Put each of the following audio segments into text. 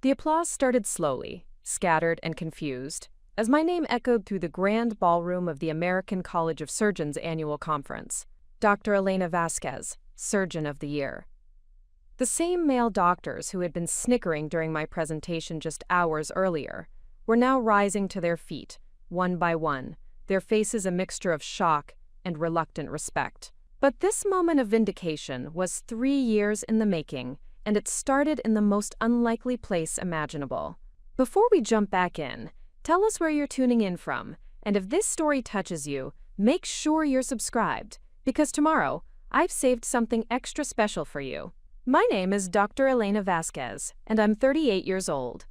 The applause started slowly, scattered and confused, as my name echoed through the grand ballroom of the American College of Surgeons annual conference. Dr. Elena Vasquez, Surgeon of the Year. The same male doctors who had been snickering during my presentation just hours earlier were now rising to their feet, one by one, their faces a mixture of shock and reluctant respect. But this moment of vindication was 3 years in the making, and it started in the most unlikely place imaginable. Before we jump back in, tell us where you're tuning in from, and if this story touches you, make sure you're subscribed, because tomorrow, I've saved something extra special for you. My name is Dr. Elena Vasquez, and I'm 38 years old.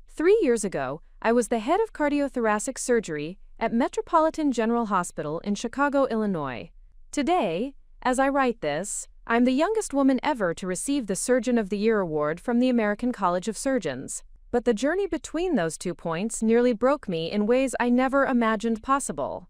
3 years ago, I was the head of cardiothoracic surgery at Metropolitan General Hospital in Chicago, Illinois. Today, as I write this, I'm the youngest woman ever to receive the Surgeon of the Year award from the American College of Surgeons. But the journey between those 2 points nearly broke me in ways I never imagined possible.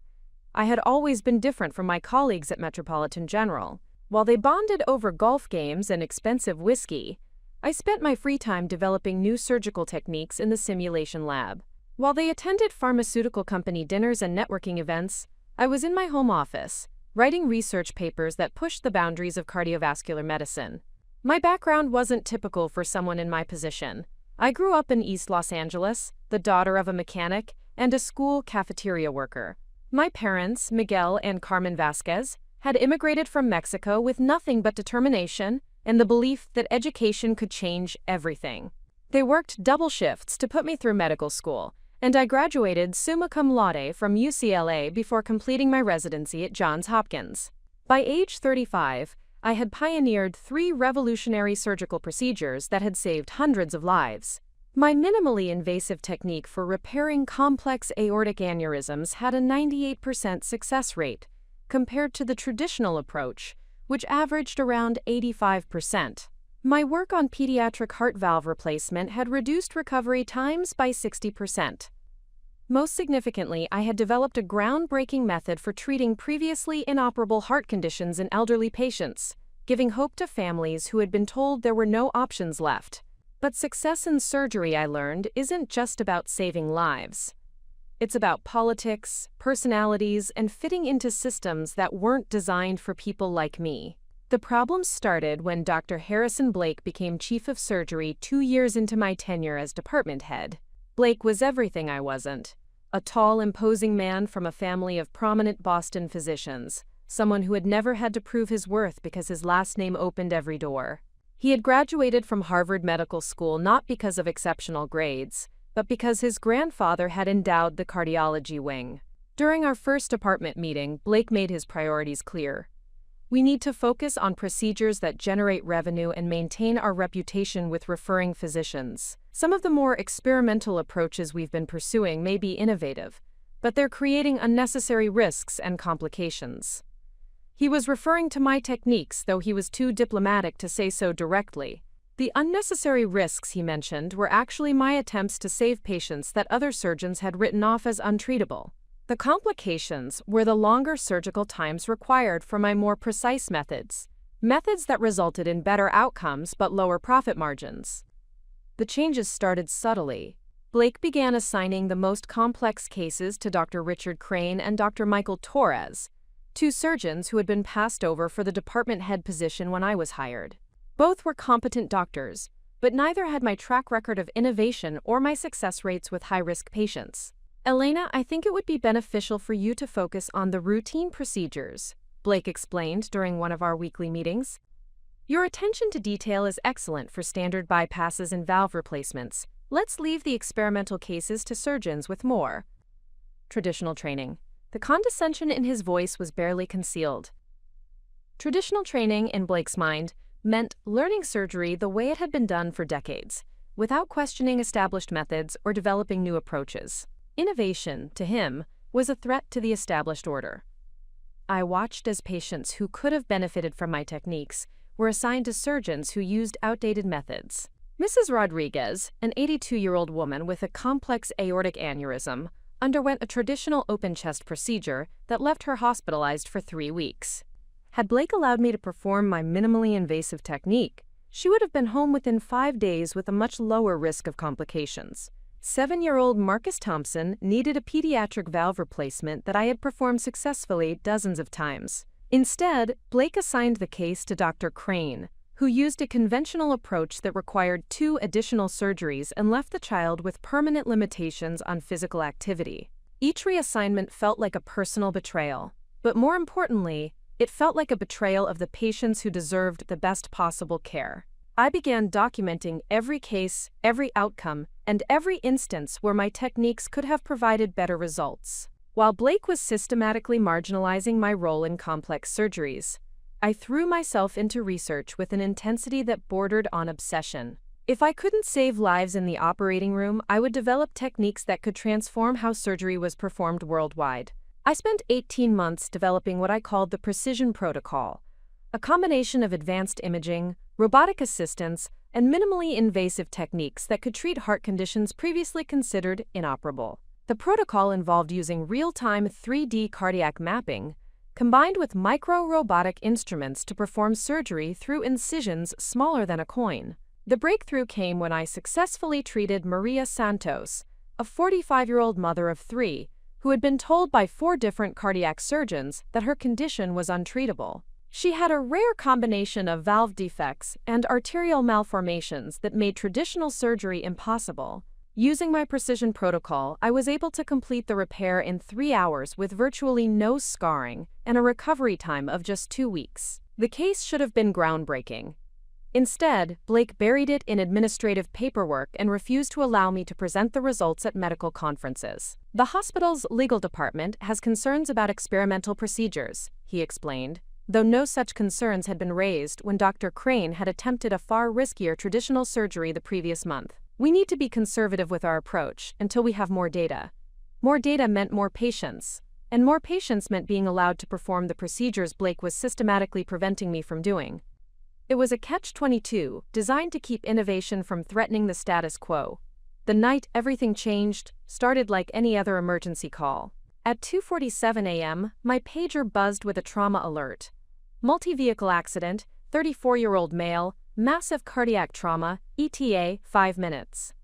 I had always been different from my colleagues at Metropolitan General. While they bonded over golf games and expensive whiskey, I spent my free time developing new surgical techniques in the simulation lab. While they attended pharmaceutical company dinners and networking events, I was in my home office, writing research papers that pushed the boundaries of cardiovascular medicine. My background wasn't typical for someone in my position. I grew up in East Los Angeles, the daughter of a mechanic and a school cafeteria worker. My parents, Miguel and Carmen Vasquez, had immigrated from Mexico with nothing but determination and the belief that education could change everything. They worked double shifts to put me through medical school, and I graduated summa cum laude from UCLA before completing my residency at Johns Hopkins. By age 35, I had pioneered 3 revolutionary surgical procedures that had saved hundreds of lives. My minimally invasive technique for repairing complex aortic aneurysms had a 98% success rate, compared to the traditional approach, which averaged around 85%. My work on pediatric heart valve replacement had reduced recovery times by 60%. Most significantly, I had developed a groundbreaking method for treating previously inoperable heart conditions in elderly patients, giving hope to families who had been told there were no options left. But success in surgery, I learned, isn't just about saving lives. It's about politics, personalities, and fitting into systems that weren't designed for people like me. The problem started when Dr. Harrison Blake became chief of surgery 2 years into my tenure as department head. Blake was everything I wasn't. A tall, imposing man from a family of prominent Boston physicians, someone who had never had to prove his worth because his last name opened every door. He had graduated from Harvard Medical School not because of exceptional grades, but because his grandfather had endowed the cardiology wing. During our first department meeting, Blake made his priorities clear. We need to focus on procedures that generate revenue and maintain our reputation with referring physicians. Some of the more experimental approaches we've been pursuing may be innovative, but they're creating unnecessary risks and complications. He was referring to my techniques, though he was too diplomatic to say so directly. The unnecessary risks he mentioned were actually my attempts to save patients that other surgeons had written off as untreatable. The complications were the longer surgical times required for my more precise methods that resulted in better outcomes but lower profit margins. The changes started subtly. Blake began assigning the most complex cases to Dr. Richard Crane and Dr. Michael Torres, 2 surgeons who had been passed over for the department head position when I was hired. Both were competent doctors, but neither had my track record of innovation or my success rates with high-risk patients. Elena, I think it would be beneficial for you to focus on the routine procedures, Blake explained during one of our weekly meetings. Your attention to detail is excellent for standard bypasses and valve replacements. Let's leave the experimental cases to surgeons with more traditional training. The condescension in his voice was barely concealed. Traditional training, in Blake's mind, meant learning surgery the way it had been done for decades, without questioning established methods or developing new approaches. Innovation, to him, was a threat to the established order. I watched as patients who could have benefited from my techniques were assigned to surgeons who used outdated methods. Mrs. Rodriguez, an 82-year-old woman with a complex aortic aneurysm, underwent a traditional open chest procedure that left her hospitalized for 3 weeks. Had Blake allowed me to perform my minimally invasive technique, she would have been home within 5 days with a much lower risk of complications. 7-year-old Marcus Thompson needed a pediatric valve replacement that I had performed successfully dozens of times. Instead, Blake assigned the case to Dr. Crane, who used a conventional approach that required 2 additional surgeries and left the child with permanent limitations on physical activity. Each reassignment felt like a personal betrayal, but more importantly, it felt like a betrayal of the patients who deserved the best possible care. I began documenting every case, every outcome, and every instance where my techniques could have provided better results. While Blake was systematically marginalizing my role in complex surgeries, I threw myself into research with an intensity that bordered on obsession. If I couldn't save lives in the operating room, I would develop techniques that could transform how surgery was performed worldwide. I spent 18 months developing what I called the Precision Protocol, a combination of advanced imaging, robotic assistance, and minimally invasive techniques that could treat heart conditions previously considered inoperable. The protocol involved using real-time 3D cardiac mapping, combined with micro-robotic instruments to perform surgery through incisions smaller than a coin. The breakthrough came when I successfully treated Maria Santos, a 45-year-old mother of 3, who had been told by 4 different cardiac surgeons that her condition was untreatable. She had a rare combination of valve defects and arterial malformations that made traditional surgery impossible. Using my Precision Protocol, I was able to complete the repair in 3 hours with virtually no scarring and a recovery time of just 2 weeks. The case should have been groundbreaking. Instead, Blake buried it in administrative paperwork and refused to allow me to present the results at medical conferences. The hospital's legal department has concerns about experimental procedures, he explained, though no such concerns had been raised when Dr. Crane had attempted a far riskier traditional surgery the previous month. We need to be conservative with our approach until we have more data. More data meant more patients, and more patients meant being allowed to perform the procedures Blake was systematically preventing me from doing. It was a catch-22, designed to keep innovation from threatening the status quo. The night everything changed started like any other emergency call. At 2:47 a.m., my pager buzzed with a trauma alert. Multi-vehicle accident, 34-year-old male, massive cardiac trauma, ETA, 5 minutes.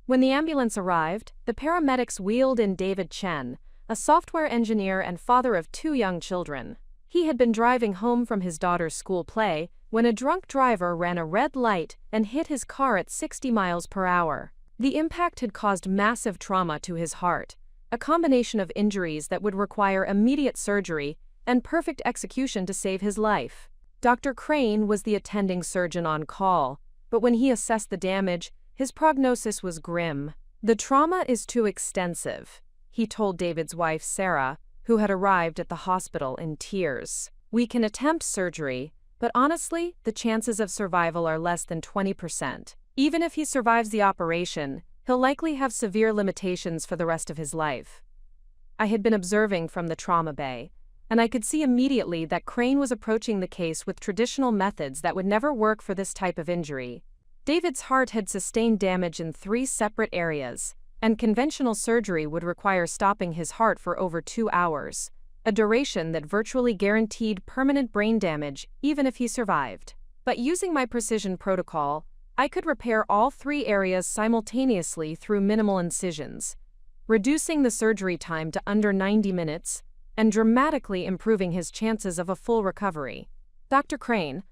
When the ambulance arrived, the paramedics wheeled in David Chen, a software engineer and father of 2 young children. He had been driving home from his daughter's school play when a drunk driver ran a red light and hit his car at 60 miles per hour. The impact had caused massive trauma to his heart, a combination of injuries that would require immediate surgery and perfect execution to save his life. Dr. Crane was the attending surgeon on call, but when he assessed the damage, his prognosis was grim. "The trauma is too extensive," he told David's wife, Sarah, who had arrived at the hospital in tears. "We can attempt surgery, but honestly, the chances of survival are less than 20%. Even if he survives the operation, he'll likely have severe limitations for the rest of his life." I had been observing from the trauma bay, and I could see immediately that Crane was approaching the case with traditional methods that would never work for this type of injury. David's heart had sustained damage in 3 separate areas, and conventional surgery would require stopping his heart for over 2 hours, a duration that virtually guaranteed permanent brain damage even if he survived. But using my Precision Protocol, I could repair all 3 areas simultaneously through minimal incisions, reducing the surgery time to under 90 minutes and dramatically improving his chances of a full recovery. "Dr. Crane,"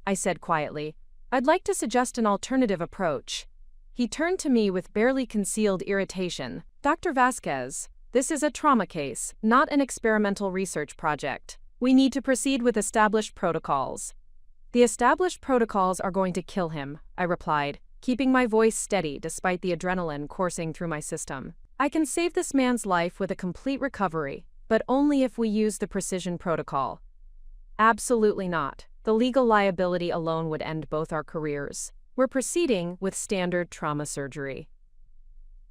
I said quietly, "I'd like to suggest an alternative approach." He turned to me with barely concealed irritation. "Dr. Vasquez, this is a trauma case, not an experimental research project. We need to proceed with established protocols." "The established protocols are going to kill him," I replied, keeping my voice steady despite the adrenaline coursing through my system. "I can save this man's life with a complete recovery, but only if we use the Precision Protocol." "Absolutely not. The legal liability alone would end both our careers. We're proceeding with standard trauma surgery."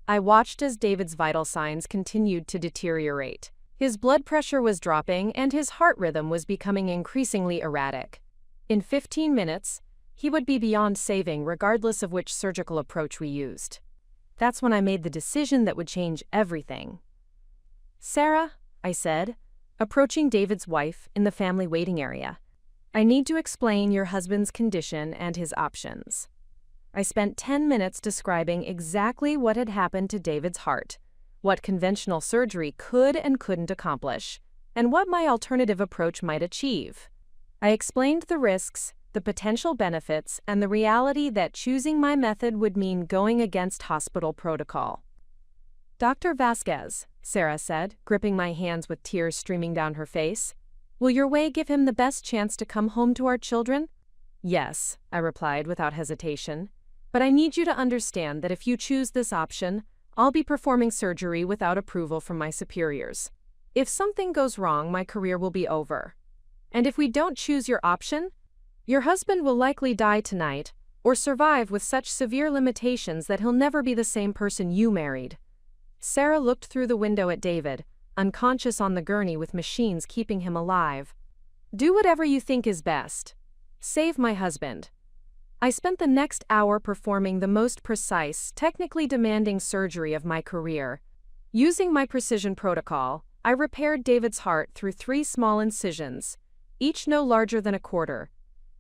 I watched as David's vital signs continued to deteriorate. His blood pressure was dropping and his heart rhythm was becoming increasingly erratic. In 15 minutes, he would be beyond saving regardless of which surgical approach we used. That's when I made the decision that would change everything. "Sarah," I said, approaching David's wife in the family waiting area, I need to explain your husband's condition and his options. I spent 10 minutes describing exactly what had happened to David's heart, what conventional surgery could and couldn't accomplish, and what my alternative approach might achieve. I explained the risks, the potential benefits, and the reality that choosing my method would mean going against hospital protocol. "Dr. Vasquez," Sarah said, gripping my hands with tears streaming down her face, "will your way give him the best chance to come home to our children?" "Yes," I replied without hesitation. "But I need you to understand that if you choose this option, I'll be performing surgery without approval from my superiors. If something goes wrong, my career will be over. And if we don't choose your option, your husband will likely die tonight or survive with such severe limitations that he'll never be the same person you married." Sarah looked through the window at David, unconscious on the gurney with machines keeping him alive. "Do whatever you think is best. Save my husband." I spent the next hour performing the most precise, technically demanding surgery of my career. Using my precision protocol, I repaired David's heart through 3 small incisions, each no larger than a quarter.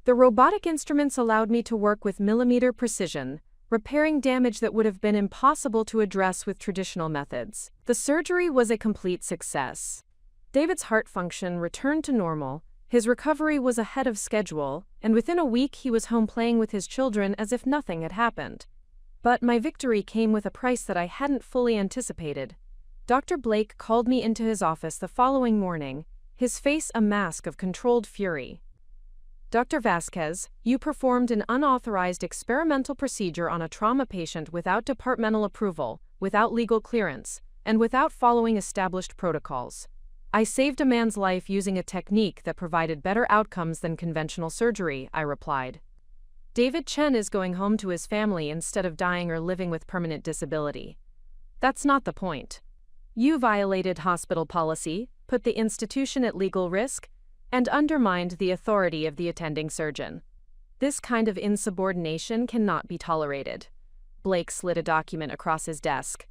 The robotic instruments allowed me to work with millimeter precision, repairing damage that would have been impossible to address with traditional methods. The surgery was a complete success. David's heart function returned to normal, his recovery was ahead of schedule, and within a week he was home playing with his children as if nothing had happened. But my victory came with a price that I hadn't fully anticipated. Dr. Blake called me into his office the following morning, his face a mask of controlled fury. "Dr. Vasquez, you performed an unauthorized experimental procedure on a trauma patient without departmental approval, without legal clearance, and without following established protocols. I saved a man's life using a technique that provided better outcomes than conventional surgery," I replied. "David Chen is going home to his family instead of dying or living with permanent disability. That's not the point. You violated hospital policy, put the institution at legal risk, and undermined the authority of the attending surgeon. This kind of insubordination cannot be tolerated." Blake slid a document across his desk.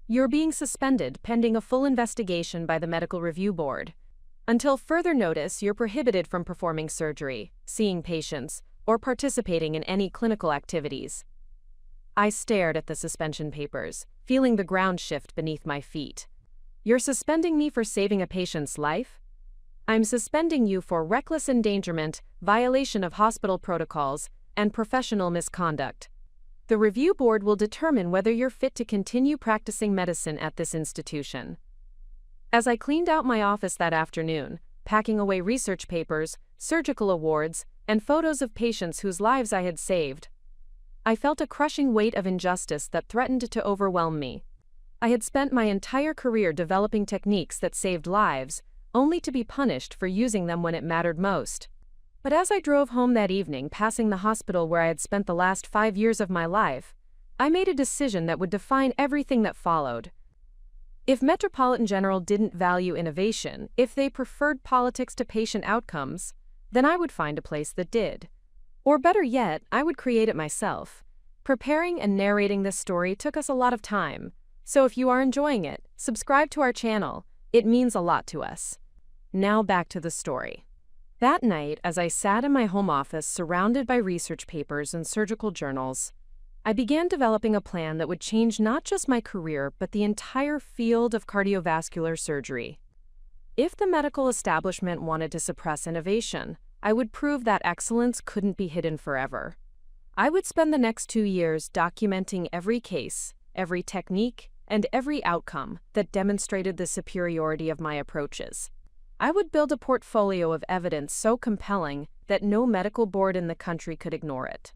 "You're being suspended pending a full investigation by the Medical Review Board. Until further notice, you're prohibited from performing surgery, seeing patients, or participating in any clinical activities." I stared at the suspension papers, feeling the ground shift beneath my feet. "You're suspending me for saving a patient's life?" "I'm suspending you for reckless endangerment, violation of hospital protocols, and professional misconduct. The review board will determine whether you're fit to continue practicing medicine at this institution." As I cleaned out my office that afternoon, packing away research papers, surgical awards, and photos of patients whose lives I had saved, I felt a crushing weight of injustice that threatened to overwhelm me. I had spent my entire career developing techniques that saved lives, only to be punished for using them when it mattered most. But as I drove home that evening, passing the hospital where I had spent the last 5 years of my life, I made a decision that would define everything that followed. If Metropolitan General didn't value innovation, if they preferred politics to patient outcomes, then I would find a place that did. Or better yet, I would create it myself. Preparing and narrating this story took us a lot of time, so if you are enjoying it, subscribe to our channel. It means a lot to us. Now back to the story. That night, as I sat in my home office surrounded by research papers and surgical journals, I began developing a plan that would change not just my career but the entire field of cardiovascular surgery. If the medical establishment wanted to suppress innovation, I would prove that excellence couldn't be hidden forever. I would spend the next 2 years documenting every case, every technique, and every outcome that demonstrated the superiority of my approaches. I would build a portfolio of evidence so compelling that no medical board in the country could ignore it.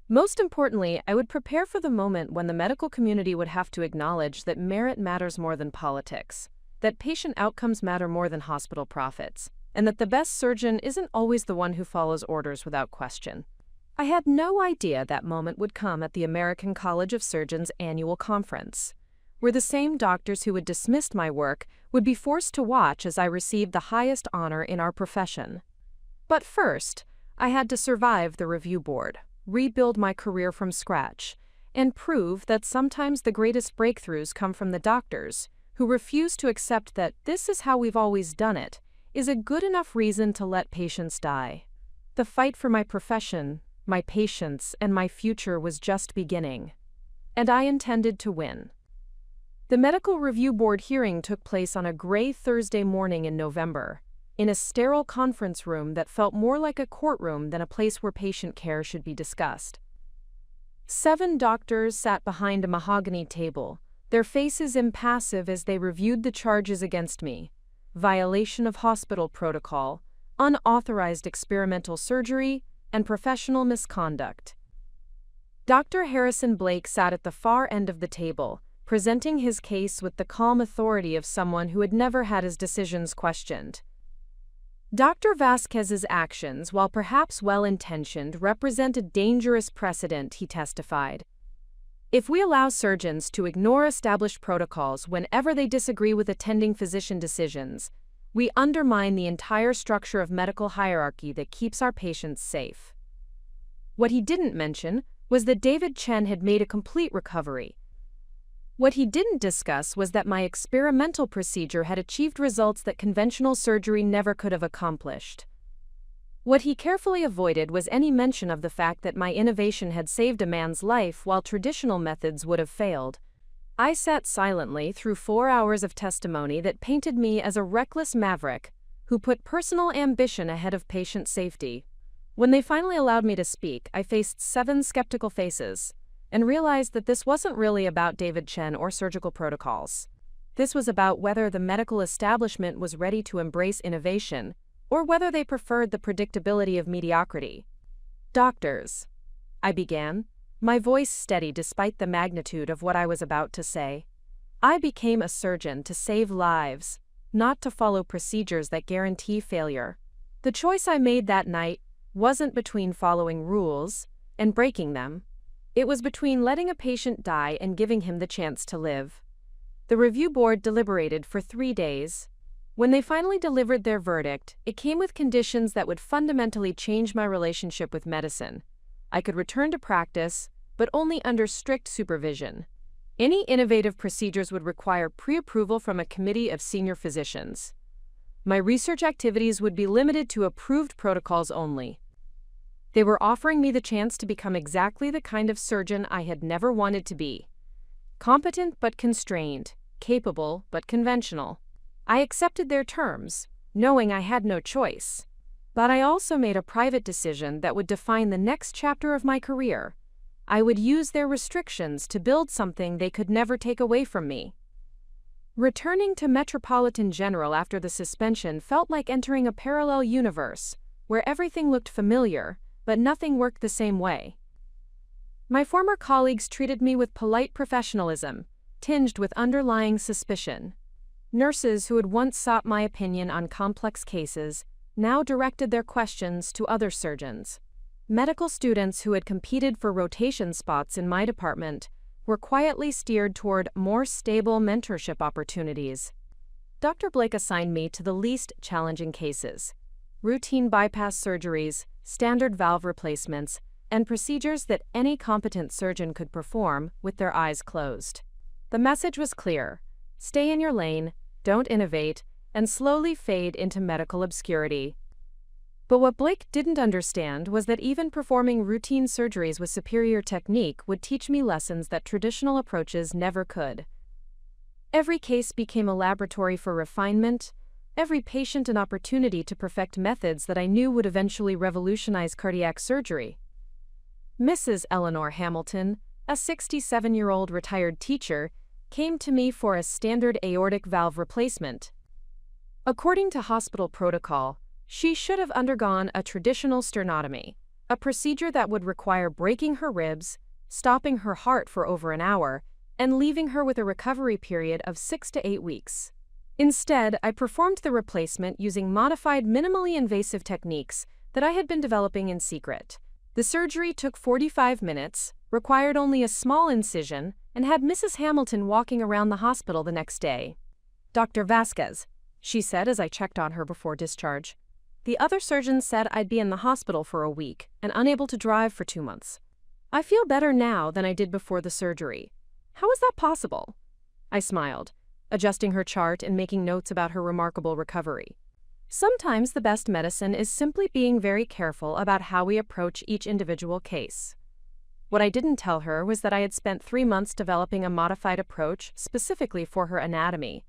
Most importantly, I would prepare for the moment when the medical community would have to acknowledge that merit matters more than politics, that patient outcomes matter more than hospital profits, and that the best surgeon isn't always the one who follows orders without question. I had no idea that moment would come at the American College of Surgeons annual conference, where the same doctors who had dismissed my work would be forced to watch as I received the highest honor in our profession. But first, I had to survive the review board, rebuild my career from scratch, and prove that sometimes the greatest breakthroughs come from the doctors who refuse to accept that "this is how we've always done it" is a good enough reason to let patients die. The fight for my profession, my patients, and my future was just beginning. And I intended to win. The medical review board hearing took place on a gray Thursday morning in November, in a sterile conference room that felt more like a courtroom than a place where patient care should be discussed. 7 doctors sat behind a mahogany table, their faces impassive as they reviewed the charges against me: violation of hospital protocol, unauthorized experimental surgery, and professional misconduct. Dr. Harrison Blake sat at the far end of the table, presenting his case with the calm authority of someone who had never had his decisions questioned. Dr. Vasquez's actions, while perhaps well-intentioned, represent a dangerous precedent, he testified. If we allow surgeons to ignore established protocols whenever they disagree with attending physician decisions, we undermine the entire structure of medical hierarchy that keeps our patients safe. What he didn't mention was that David Chen had made a complete recovery. What he didn't discuss was that my experimental procedure had achieved results that conventional surgery never could have accomplished. What he carefully avoided was any mention of the fact that my innovation had saved a man's life while traditional methods would have failed. I sat silently through 4 hours of testimony that painted me as a reckless maverick who put personal ambition ahead of patient safety. When they finally allowed me to speak, I faced 7 skeptical faces and realized that this wasn't really about David Chen or surgical protocols. This was about whether the medical establishment was ready to embrace innovation, or whether they preferred the predictability of mediocrity. "Doctors," I began, my voice steady despite the magnitude of what I was about to say. "I became a surgeon to save lives, not to follow procedures that guarantee failure. The choice I made that night wasn't between following rules and breaking them. It was between letting a patient die and giving him the chance to live." The review board deliberated for 3 days. When they finally delivered their verdict, it came with conditions that would fundamentally change my relationship with medicine. I could return to practice, but only under strict supervision. Any innovative procedures would require pre-approval from a committee of senior physicians. My research activities would be limited to approved protocols only. They were offering me the chance to become exactly the kind of surgeon I had never wanted to be. Competent but constrained, capable but conventional. I accepted their terms, knowing I had no choice. But I also made a private decision that would define the next chapter of my career. I would use their restrictions to build something they could never take away from me. Returning to Metropolitan General after the suspension felt like entering a parallel universe, where everything looked familiar, but nothing worked the same way. My former colleagues treated me with polite professionalism, tinged with underlying suspicion. Nurses who had once sought my opinion on complex cases now directed their questions to other surgeons. Medical students who had competed for rotation spots in my department were quietly steered toward more stable mentorship opportunities. Dr. Blake assigned me to the least challenging cases: routine bypass surgeries, standard valve replacements, and procedures that any competent surgeon could perform with their eyes closed. The message was clear: stay in your lane, don't innovate, and slowly fade into medical obscurity. But what Blake didn't understand was that even performing routine surgeries with superior technique would teach me lessons that traditional approaches never could. Every case became a laboratory for refinement, every patient an opportunity to perfect methods that I knew would eventually revolutionize cardiac surgery. Mrs. Eleanor Hamilton, a 67-year-old retired teacher, came to me for a standard aortic valve replacement. According to hospital protocol, she should have undergone a traditional sternotomy, a procedure that would require breaking her ribs, stopping her heart for over an hour, and leaving her with a recovery period of 6 to 8 weeks. Instead, I performed the replacement using modified minimally invasive techniques that I had been developing in secret. The surgery took 45 minutes, required only a small incision, and had Mrs. Hamilton walking around the hospital the next day. "Dr. Vasquez," she said as I checked on her before discharge. "The other surgeons said I'd be in the hospital for a week and unable to drive for 2 months. I feel better now than I did before the surgery. How is that possible?" I smiled, adjusting her chart and making notes about her remarkable recovery. Sometimes the best medicine is simply being very careful about how we approach each individual case. What I didn't tell her was that I had spent 3 months developing a modified approach specifically for her anatomy,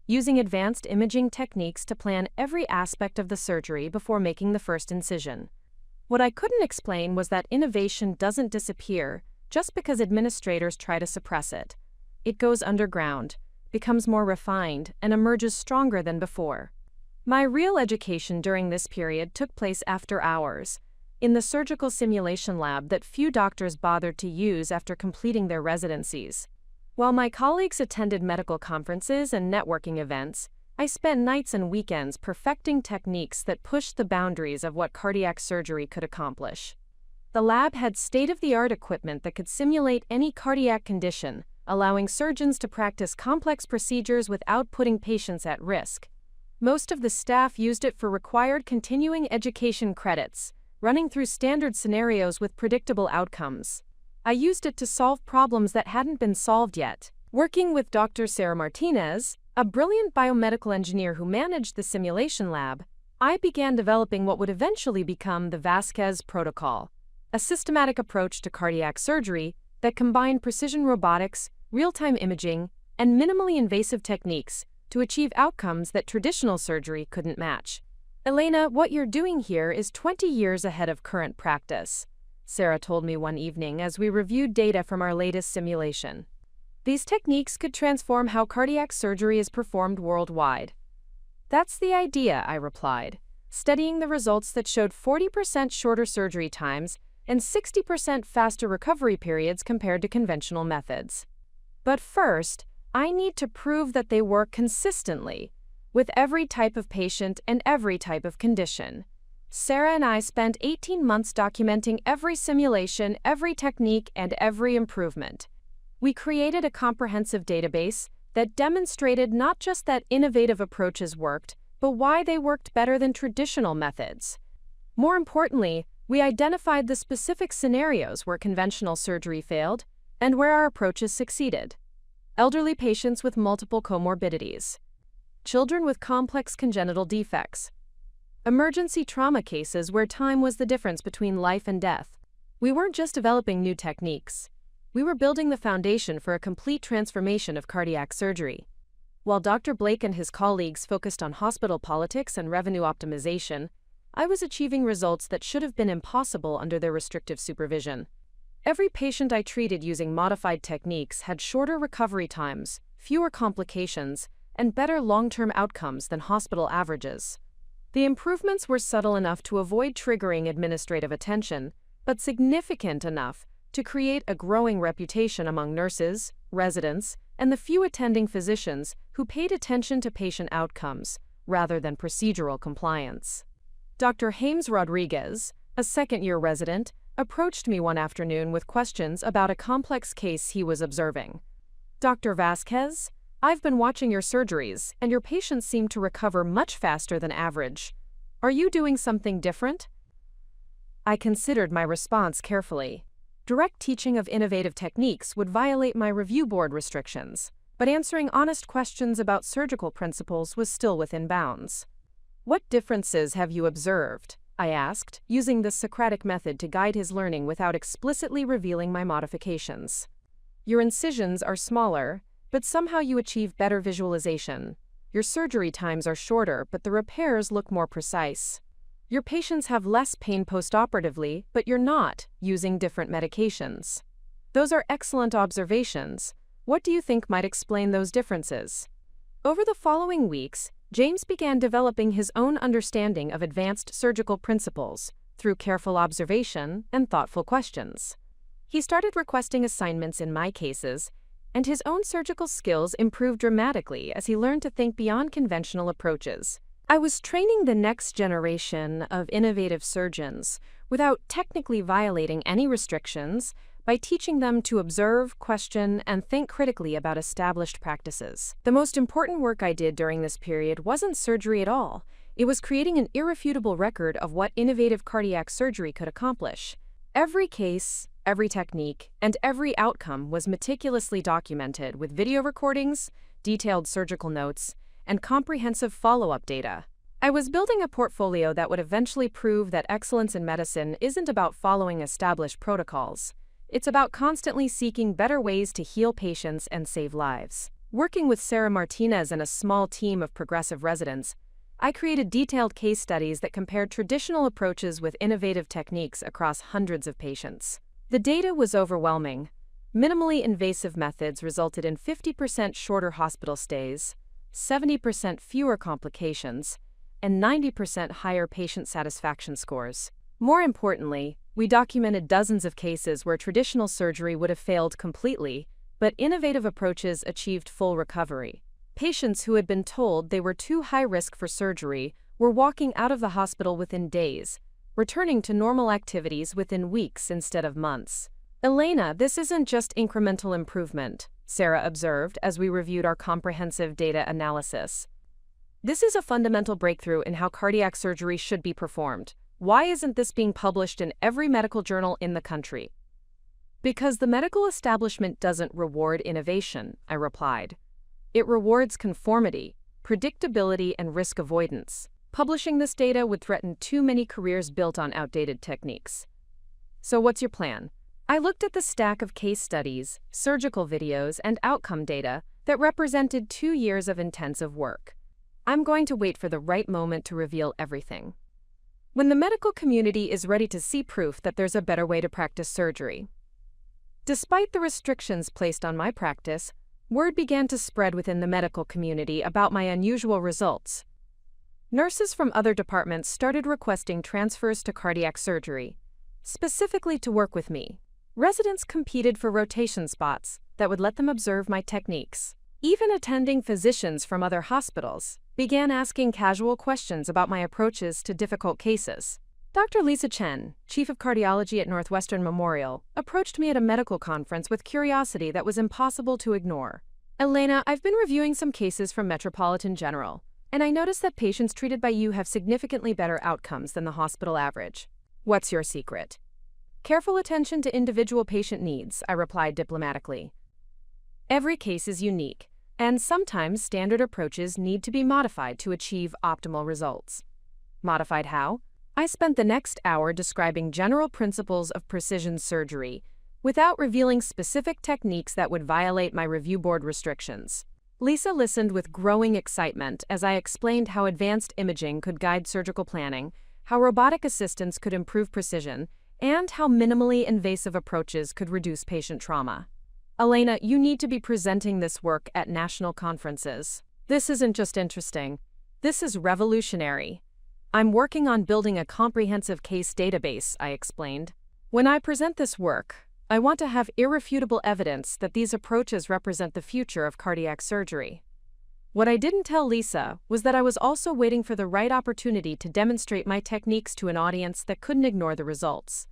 using advanced imaging techniques to plan every aspect of the surgery before making the first incision. What I couldn't explain was that innovation doesn't disappear just because administrators try to suppress it. It goes underground, becomes more refined, and emerges stronger than before. My real education during this period took place after hours, in the surgical simulation lab that few doctors bothered to use after completing their residencies. While my colleagues attended medical conferences and networking events, I spent nights and weekends perfecting techniques that pushed the boundaries of what cardiac surgery could accomplish. The lab had state-of-the-art equipment that could simulate any cardiac condition, allowing surgeons to practice complex procedures without putting patients at risk. Most of the staff used it for required continuing education credits, running through standard scenarios with predictable outcomes. I used it to solve problems that hadn't been solved yet. Working with Dr. Sarah Martinez, a brilliant biomedical engineer who managed the simulation lab, I began developing what would eventually become the Vasquez Protocol, a systematic approach to cardiac surgery that combined precision robotics, real-time imaging, and minimally invasive techniques to achieve outcomes that traditional surgery couldn't match. "Elena, what you're doing here is 20 years ahead of current practice," Sarah told me one evening as we reviewed data from our latest simulation. "These techniques could transform how cardiac surgery is performed worldwide." "That's the idea," I replied, studying the results that showed 40% shorter surgery times and 60% faster recovery periods compared to conventional methods. "But first, I need to prove that they work consistently, with every type of patient and every type of condition." Sarah and I spent 18 months documenting every simulation, every technique, and every improvement. We created a comprehensive database that demonstrated not just that innovative approaches worked, but why they worked better than traditional methods. More importantly, we identified the specific scenarios where conventional surgery failed and where our approaches succeeded. Elderly patients with multiple comorbidities, children with complex congenital defects, emergency trauma cases where time was the difference between life and death. We weren't just developing new techniques. We were building the foundation for a complete transformation of cardiac surgery. While Dr. Blake and his colleagues focused on hospital politics and revenue optimization, I was achieving results that should have been impossible under their restrictive supervision. Every patient I treated using modified techniques had shorter recovery times, fewer complications, and better long-term outcomes than hospital averages. The improvements were subtle enough to avoid triggering administrative attention, but significant enough to create a growing reputation among nurses, residents, and the few attending physicians who paid attention to patient outcomes rather than procedural compliance. Dr. James Rodriguez, a second-year resident, approached me one afternoon with questions about a complex case he was observing. "Dr. Vasquez, I've been watching your surgeries, and your patients seem to recover much faster than average. Are you doing something different?" I considered my response carefully. Direct teaching of innovative techniques would violate my review board restrictions, but answering honest questions about surgical principles was still within bounds. "What differences have you observed?" I asked, using the Socratic method to guide his learning without explicitly revealing my modifications. "Your incisions are smaller, but somehow you achieve better visualization. Your surgery times are shorter, but the repairs look more precise. Your patients have less pain postoperatively, but you're not using different medications. Those are excellent observations. What do you think might explain those differences?" Over the following weeks, James began developing his own understanding of advanced surgical principles through careful observation and thoughtful questions. He started requesting assignments in my cases, and his own surgical skills improved dramatically as he learned to think beyond conventional approaches. I was training the next generation of innovative surgeons without technically violating any restrictions by teaching them to observe, question, and think critically about established practices. The most important work I did during this period wasn't surgery at all. It was creating an irrefutable record of what innovative cardiac surgery could accomplish. Every case, every technique, and every outcome was meticulously documented with video recordings, detailed surgical notes, and comprehensive follow-up data. I was building a portfolio that would eventually prove that excellence in medicine isn't about following established protocols. It's about constantly seeking better ways to heal patients and save lives. Working with Sarah Martinez and a small team of progressive residents, I created detailed case studies that compared traditional approaches with innovative techniques across hundreds of patients. The data was overwhelming. Minimally invasive methods resulted in 50% shorter hospital stays, 70% fewer complications, and 90% higher patient satisfaction scores. More importantly, we documented dozens of cases where traditional surgery would have failed completely, but innovative approaches achieved full recovery. Patients who had been told they were too high risk for surgery were walking out of the hospital within days, returning to normal activities within weeks instead of months. Elena, this isn't just incremental improvement, Sarah observed as we reviewed our comprehensive data analysis. This is a fundamental breakthrough in how cardiac surgery should be performed. Why isn't this being published in every medical journal in the country? Because the medical establishment doesn't reward innovation, I replied. It rewards conformity, predictability, and risk avoidance. Publishing this data would threaten too many careers built on outdated techniques. So what's your plan? I looked at the stack of case studies, surgical videos, and outcome data that represented 2 years of intensive work. I'm going to wait for the right moment to reveal everything. When the medical community is ready to see proof that there's a better way to practice surgery. Despite the restrictions placed on my practice, word began to spread within the medical community about my unusual results. Nurses from other departments started requesting transfers to cardiac surgery, specifically to work with me. Residents competed for rotation spots that would let them observe my techniques. Even attending physicians from other hospitals began asking casual questions about my approaches to difficult cases. Dr. Lisa Chen, Chief of Cardiology at Northwestern Memorial, approached me at a medical conference with curiosity that was impossible to ignore. Elena, I've been reviewing some cases from Metropolitan General, and I noticed that patients treated by you have significantly better outcomes than the hospital average. What's your secret? Careful attention to individual patient needs, I replied diplomatically. Every case is unique, and sometimes standard approaches need to be modified to achieve optimal results. Modified how? I spent the next hour describing general principles of precision surgery, without revealing specific techniques that would violate my review board restrictions. Lisa listened with growing excitement as I explained how advanced imaging could guide surgical planning, how robotic assistance could improve precision, and how minimally invasive approaches could reduce patient trauma. Elena, you need to be presenting this work at national conferences. This isn't just interesting. This is revolutionary. I'm working on building a comprehensive case database, I explained. When I present this work, I want to have irrefutable evidence that these approaches represent the future of cardiac surgery. What I didn't tell Lisa was that I was also waiting for the right opportunity to demonstrate my techniques to an audience that couldn't ignore the results.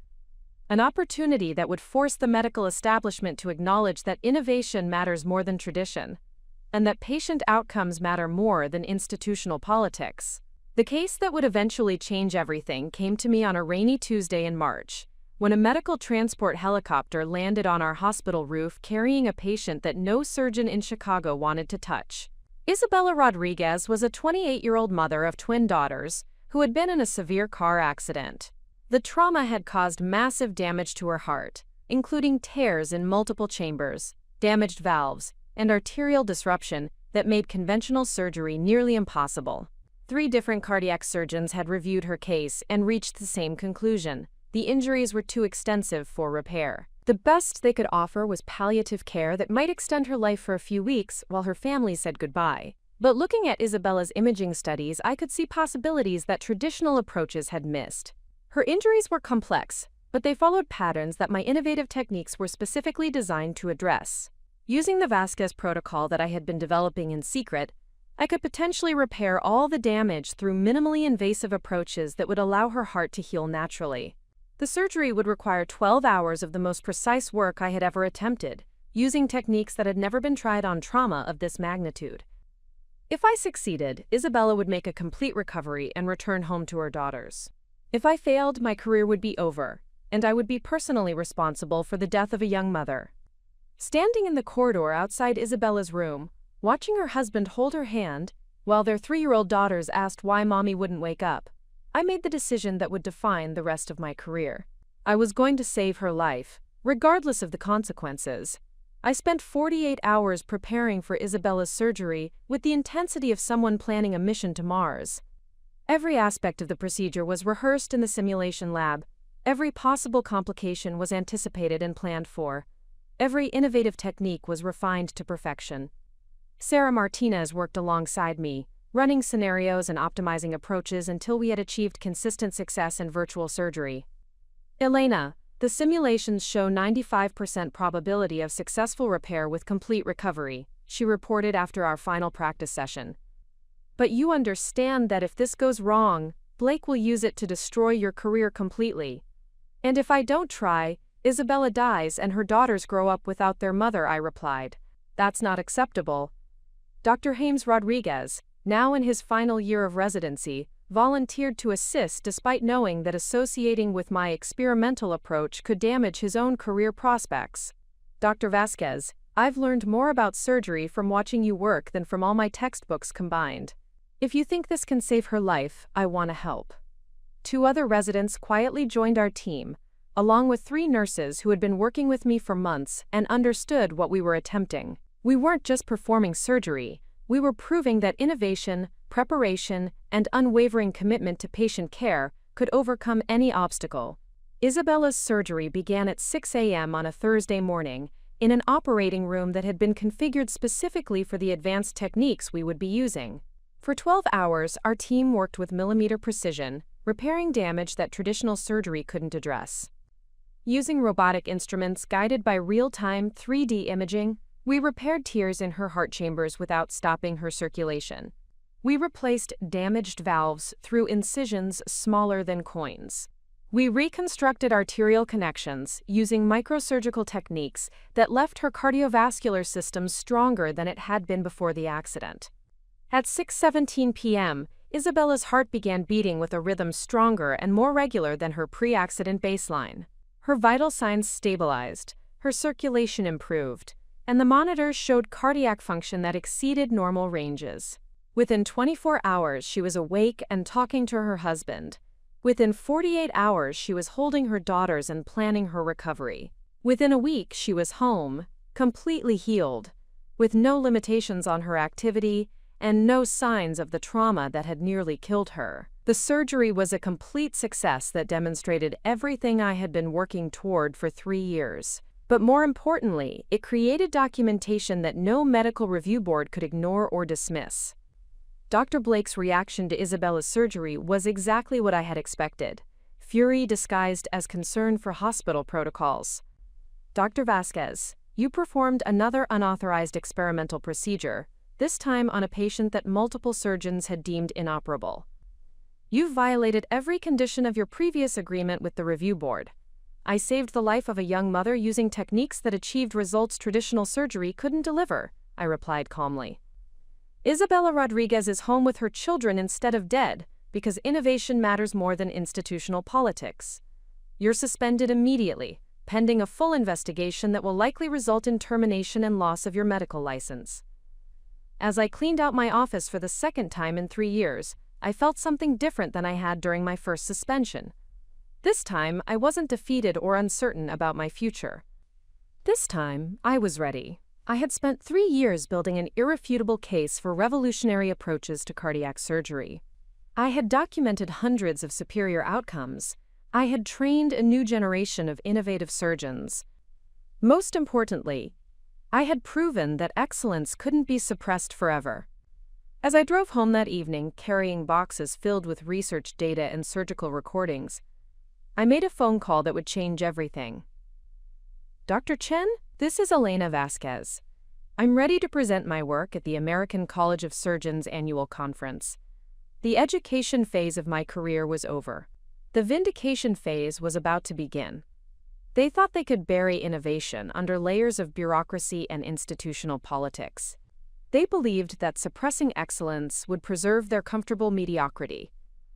An opportunity that would force the medical establishment to acknowledge that innovation matters more than tradition, and that patient outcomes matter more than institutional politics. The case that would eventually change everything came to me on a rainy Tuesday in March, when a medical transport helicopter landed on our hospital roof carrying a patient that no surgeon in Chicago wanted to touch. Isabella Rodriguez was a 28-year-old mother of twin daughters who had been in a severe car accident. The trauma had caused massive damage to her heart, including tears in multiple chambers, damaged valves, and arterial disruption that made conventional surgery nearly impossible. 3 different cardiac surgeons had reviewed her case and reached the same conclusion. The injuries were too extensive for repair. The best they could offer was palliative care that might extend her life for a few weeks while her family said goodbye. But looking at Isabella's imaging studies, I could see possibilities that traditional approaches had missed. Her injuries were complex, but they followed patterns that my innovative techniques were specifically designed to address. Using the Vasquez protocol that I had been developing in secret, I could potentially repair all the damage through minimally invasive approaches that would allow her heart to heal naturally. The surgery would require 12 hours of the most precise work I had ever attempted, using techniques that had never been tried on trauma of this magnitude. If I succeeded, Isabella would make a complete recovery and return home to her daughters. If I failed, my career would be over, and I would be personally responsible for the death of a young mother. Standing in the corridor outside Isabella's room, watching her husband hold her hand, While their 3-year-old daughters asked why mommy wouldn't wake up, I made the decision that would define the rest of my career. I was going to save her life, regardless of the consequences. I spent 48 hours preparing for Isabella's surgery with the intensity of someone planning a mission to Mars. Every aspect of the procedure was rehearsed in the simulation lab. Every possible complication was anticipated and planned for. Every innovative technique was refined to perfection. Sarah Martinez worked alongside me, running scenarios and optimizing approaches until we had achieved consistent success in virtual surgery. Elena, the simulations show 95% probability of successful repair with complete recovery, she reported after our final practice session. But you understand that if this goes wrong, Blake will use it to destroy your career completely. And if I don't try, Isabella dies and her daughters grow up without their mother, I replied. That's not acceptable. Dr. James Rodriguez, now in his final year of residency, volunteered to assist despite knowing that associating with my experimental approach could damage his own career prospects. Dr. Vasquez, I've learned more about surgery from watching you work than from all my textbooks combined. If you think this can save her life, I want to help. 2 other residents quietly joined our team, along with 3 nurses who had been working with me for months and understood what we were attempting. We weren't just performing surgery, we were proving that innovation, preparation, and unwavering commitment to patient care could overcome any obstacle. Isabella's surgery began at 6 a.m. on a Thursday morning, in an operating room that had been configured specifically for the advanced techniques we would be using. For 12 hours, our team worked with millimeter precision, repairing damage that traditional surgery couldn't address. Using robotic instruments guided by real-time 3D imaging, we repaired tears in her heart chambers without stopping her circulation. We replaced damaged valves through incisions smaller than coins. We reconstructed arterial connections using microsurgical techniques that left her cardiovascular system stronger than it had been before the accident. At 6:17 p.m., Isabella's heart began beating with a rhythm stronger and more regular than her pre-accident baseline. Her vital signs stabilized, her circulation improved, and the monitors showed cardiac function that exceeded normal ranges. Within 24 hours, she was awake and talking to her husband. Within 48 hours, she was holding her daughters and planning her recovery. Within a week, she was home, completely healed, with no limitations on her activity and no signs of the trauma that had nearly killed her. The surgery was a complete success that demonstrated everything I had been working toward for 3 years. But more importantly, it created documentation that no medical review board could ignore or dismiss. Dr. Blake's reaction to Isabella's surgery was exactly what I had expected, fury disguised as concern for hospital protocols. Dr. Vasquez, you performed another unauthorized experimental procedure, this time on a patient that multiple surgeons had deemed inoperable. You've violated every condition of your previous agreement with the review board. I saved the life of a young mother using techniques that achieved results traditional surgery couldn't deliver, I replied calmly. Isabella Rodriguez is home with her children instead of dead, because innovation matters more than institutional politics. You're suspended immediately, pending a full investigation that will likely result in termination and loss of your medical license. As I cleaned out my office for the 2nd time in 3 years, I felt something different than I had during my first suspension. This time, I wasn't defeated or uncertain about my future. This time, I was ready. I had spent 3 years building an irrefutable case for revolutionary approaches to cardiac surgery. I had documented hundreds of superior outcomes. I had trained a new generation of innovative surgeons. Most importantly, I had proven that excellence couldn't be suppressed forever. As I drove home that evening, carrying boxes filled with research data and surgical recordings, I made a phone call that would change everything. Dr. Chen, this is Elena Vasquez. I'm ready to present my work at the American College of Surgeons annual conference. The education phase of my career was over. The vindication phase was about to begin. They thought they could bury innovation under layers of bureaucracy and institutional politics. They believed that suppressing excellence would preserve their comfortable mediocrity.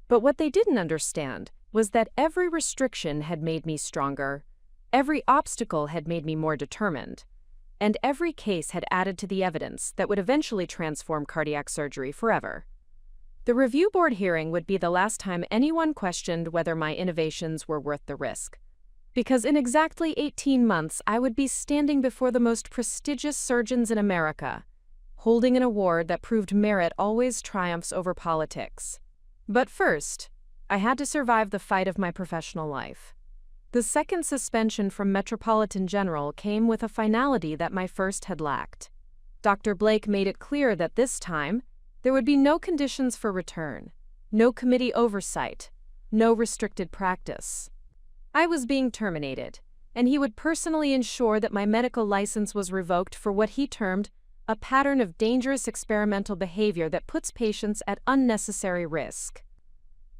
But what they didn't understand was that every restriction had made me stronger, every obstacle had made me more determined, and every case had added to the evidence that would eventually transform cardiac surgery forever. The review board hearing would be the last time anyone questioned whether my innovations were worth the risk. Because in exactly 18 months, I would be standing before the most prestigious surgeons in America, holding an award that proved merit always triumphs over politics. But first, I had to survive the fight of my professional life. The second suspension from Metropolitan General came with a finality that my first had lacked. Dr. Blake made it clear that this time, there would be no conditions for return, no committee oversight, no restricted practice. I was being terminated, and he would personally ensure that my medical license was revoked for what he termed a pattern of dangerous experimental behavior that puts patients at unnecessary risk.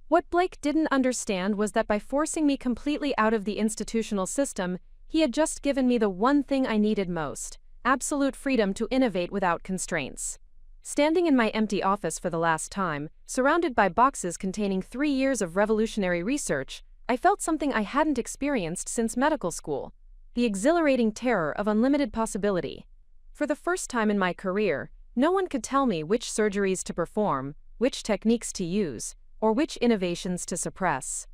What Blake didn't understand was that by forcing me completely out of the institutional system, he had just given me the one thing I needed most: absolute freedom to innovate without constraints. Standing in my empty office for the last time, surrounded by boxes containing 3 years of revolutionary research, I felt something I hadn't experienced since medical school: the exhilarating terror of unlimited possibility. For the first time in my career, no one could tell me which surgeries to perform, which techniques to use, or which innovations to suppress.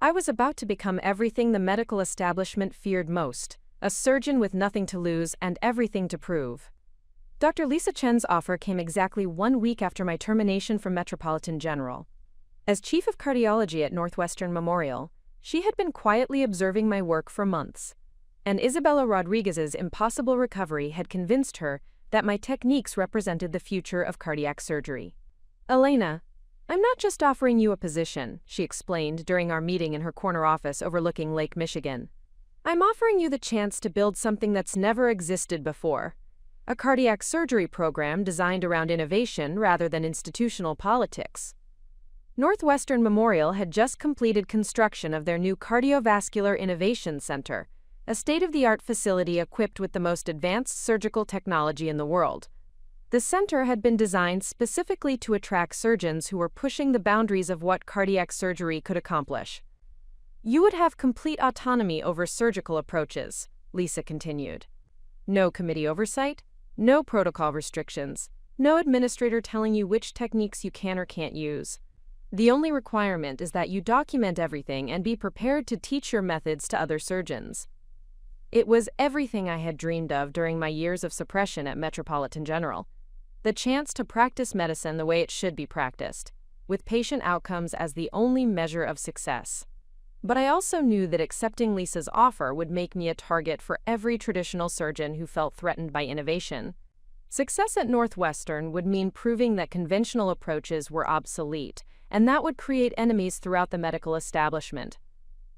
I was about to become everything the medical establishment feared most: a surgeon with nothing to lose and everything to prove. Dr. Lisa Chen's offer came exactly 1 week after my termination from Metropolitan General. As chief of cardiology at Northwestern Memorial, she had been quietly observing my work for months, and Isabella Rodriguez's impossible recovery had convinced her that my techniques represented the future of cardiac surgery. "Elena, I'm not just offering you a position," she explained during our meeting in her corner office overlooking Lake Michigan. "I'm offering you the chance to build something that's never existed before. A cardiac surgery program designed around innovation rather than institutional politics." Northwestern Memorial had just completed construction of their new Cardiovascular Innovation Center, a state-of-the-art facility equipped with the most advanced surgical technology in the world. The center had been designed specifically to attract surgeons who were pushing the boundaries of what cardiac surgery could accomplish. "You would have complete autonomy over surgical approaches," Lisa continued. "No committee oversight, no protocol restrictions, no administrator telling you which techniques you can or can't use. The only requirement is that you document everything and be prepared to teach your methods to other surgeons." It was everything I had dreamed of during my years of suppression at Metropolitan General: the chance to practice medicine the way it should be practiced, with patient outcomes as the only measure of success. But I also knew that accepting Lisa's offer would make me a target for every traditional surgeon who felt threatened by innovation. Success at Northwestern would mean proving that conventional approaches were obsolete, and that would create enemies throughout the medical establishment.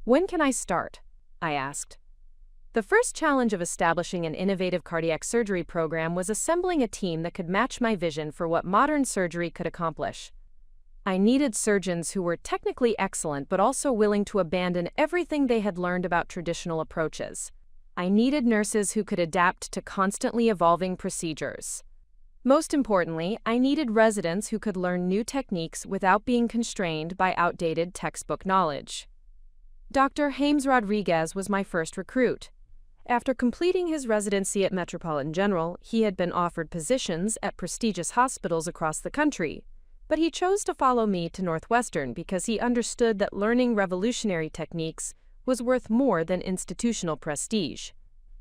"When can I start?" I asked. The first challenge of establishing an innovative cardiac surgery program was assembling a team that could match my vision for what modern surgery could accomplish. I needed surgeons who were technically excellent but also willing to abandon everything they had learned about traditional approaches. I needed nurses who could adapt to constantly evolving procedures. Most importantly, I needed residents who could learn new techniques without being constrained by outdated textbook knowledge. Dr. James Rodriguez was my first recruit. After completing his residency at Metropolitan General, he had been offered positions at prestigious hospitals across the country, but he chose to follow me to Northwestern because he understood that learning revolutionary techniques was worth more than institutional prestige.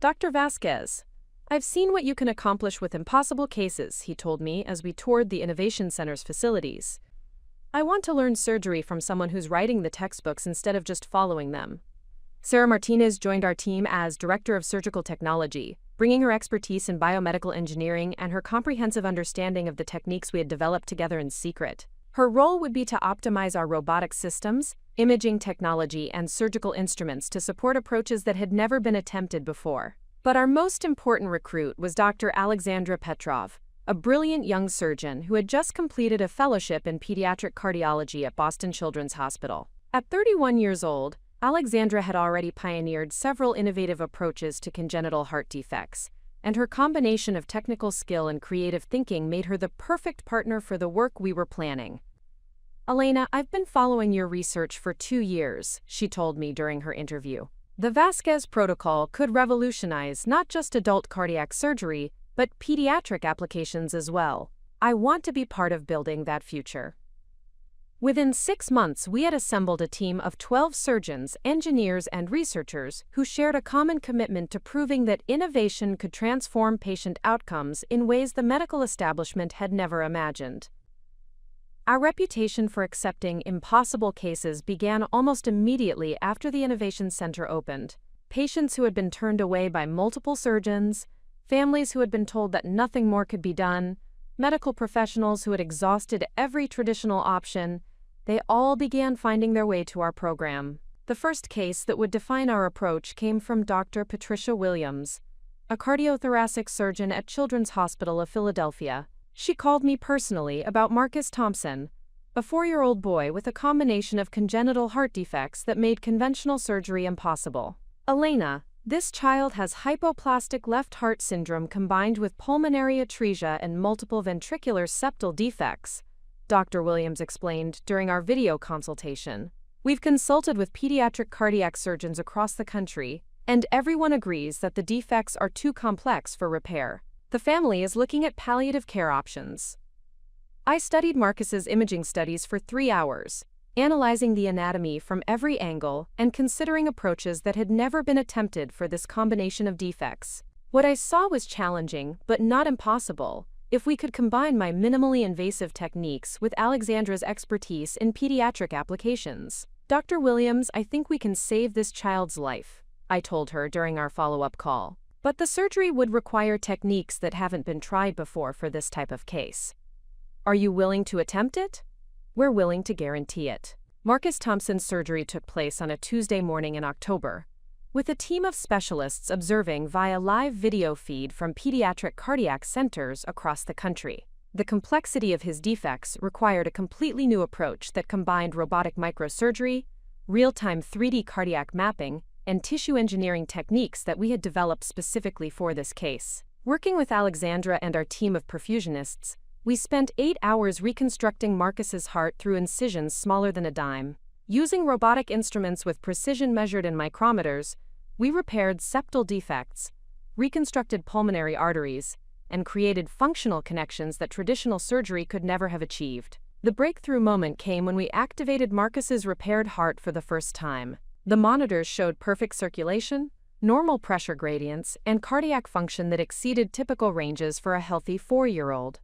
"Dr. Vasquez, I've seen what you can accomplish with impossible cases," he told me as we toured the Innovation Center's facilities. "I want to learn surgery from someone who's writing the textbooks instead of just following them." Sarah Martinez joined our team as Director of Surgical Technology, bringing her expertise in biomedical engineering and her comprehensive understanding of the techniques we had developed together in secret. Her role would be to optimize our robotic systems, imaging technology, and surgical instruments to support approaches that had never been attempted before. But our most important recruit was Dr. Alexandra Petrov, a brilliant young surgeon who had just completed a fellowship in pediatric cardiology at Boston Children's Hospital. At 31 years old, Alexandra had already pioneered several innovative approaches to congenital heart defects, and her combination of technical skill and creative thinking made her the perfect partner for the work we were planning. "Elena, I've been following your research for 2 years," she told me during her interview. The Vasquez protocol could revolutionize not just adult cardiac surgery, but pediatric applications as well. I want to be part of building that future. Within 6 months, we had assembled a team of 12 surgeons, engineers, and researchers who shared a common commitment to proving that innovation could transform patient outcomes in ways the medical establishment had never imagined. Our reputation for accepting impossible cases began almost immediately after the Innovation Center opened. Patients who had been turned away by multiple surgeons, families who had been told that nothing more could be done, medical professionals who had exhausted every traditional option, they all began finding their way to our program. The first case that would define our approach came from Dr. Patricia Williams, a cardiothoracic surgeon at Children's Hospital of Philadelphia. She called me personally about Marcus Thompson, a 4-year-old boy with a combination of congenital heart defects that made conventional surgery impossible. Elena, this child has hypoplastic left heart syndrome combined with pulmonary atresia and multiple ventricular septal defects, Dr. Williams explained during our video consultation. We've consulted with pediatric cardiac surgeons across the country, and everyone agrees that the defects are too complex for repair. The family is looking at palliative care options. I studied Marcus's imaging studies for 3 hours, analyzing the anatomy from every angle and considering approaches that had never been attempted for this combination of defects. What I saw was challenging, but not impossible, if we could combine my minimally invasive techniques with Alexandra's expertise in pediatric applications. Dr. Williams, I think we can save this child's life, I told her during our follow-up call. But the surgery would require techniques that haven't been tried before for this type of case. Are you willing to attempt it? We're willing to guarantee it. Marcus Thompson's surgery took place on a Tuesday morning in October, with a team of specialists observing via live video feed from pediatric cardiac centers across the country. The complexity of his defects required a completely new approach that combined robotic microsurgery, real-time 3D cardiac mapping, and tissue engineering techniques that we had developed specifically for this case. Working with Alexandra and our team of perfusionists, we spent 8 hours reconstructing Marcus's heart through incisions smaller than a dime. Using robotic instruments with precision measured in micrometers, we repaired septal defects, reconstructed pulmonary arteries, and created functional connections that traditional surgery could never have achieved. The breakthrough moment came when we activated Marcus's repaired heart for the first time. The monitors showed perfect circulation, normal pressure gradients, and cardiac function that exceeded typical ranges for a healthy 4-year-old.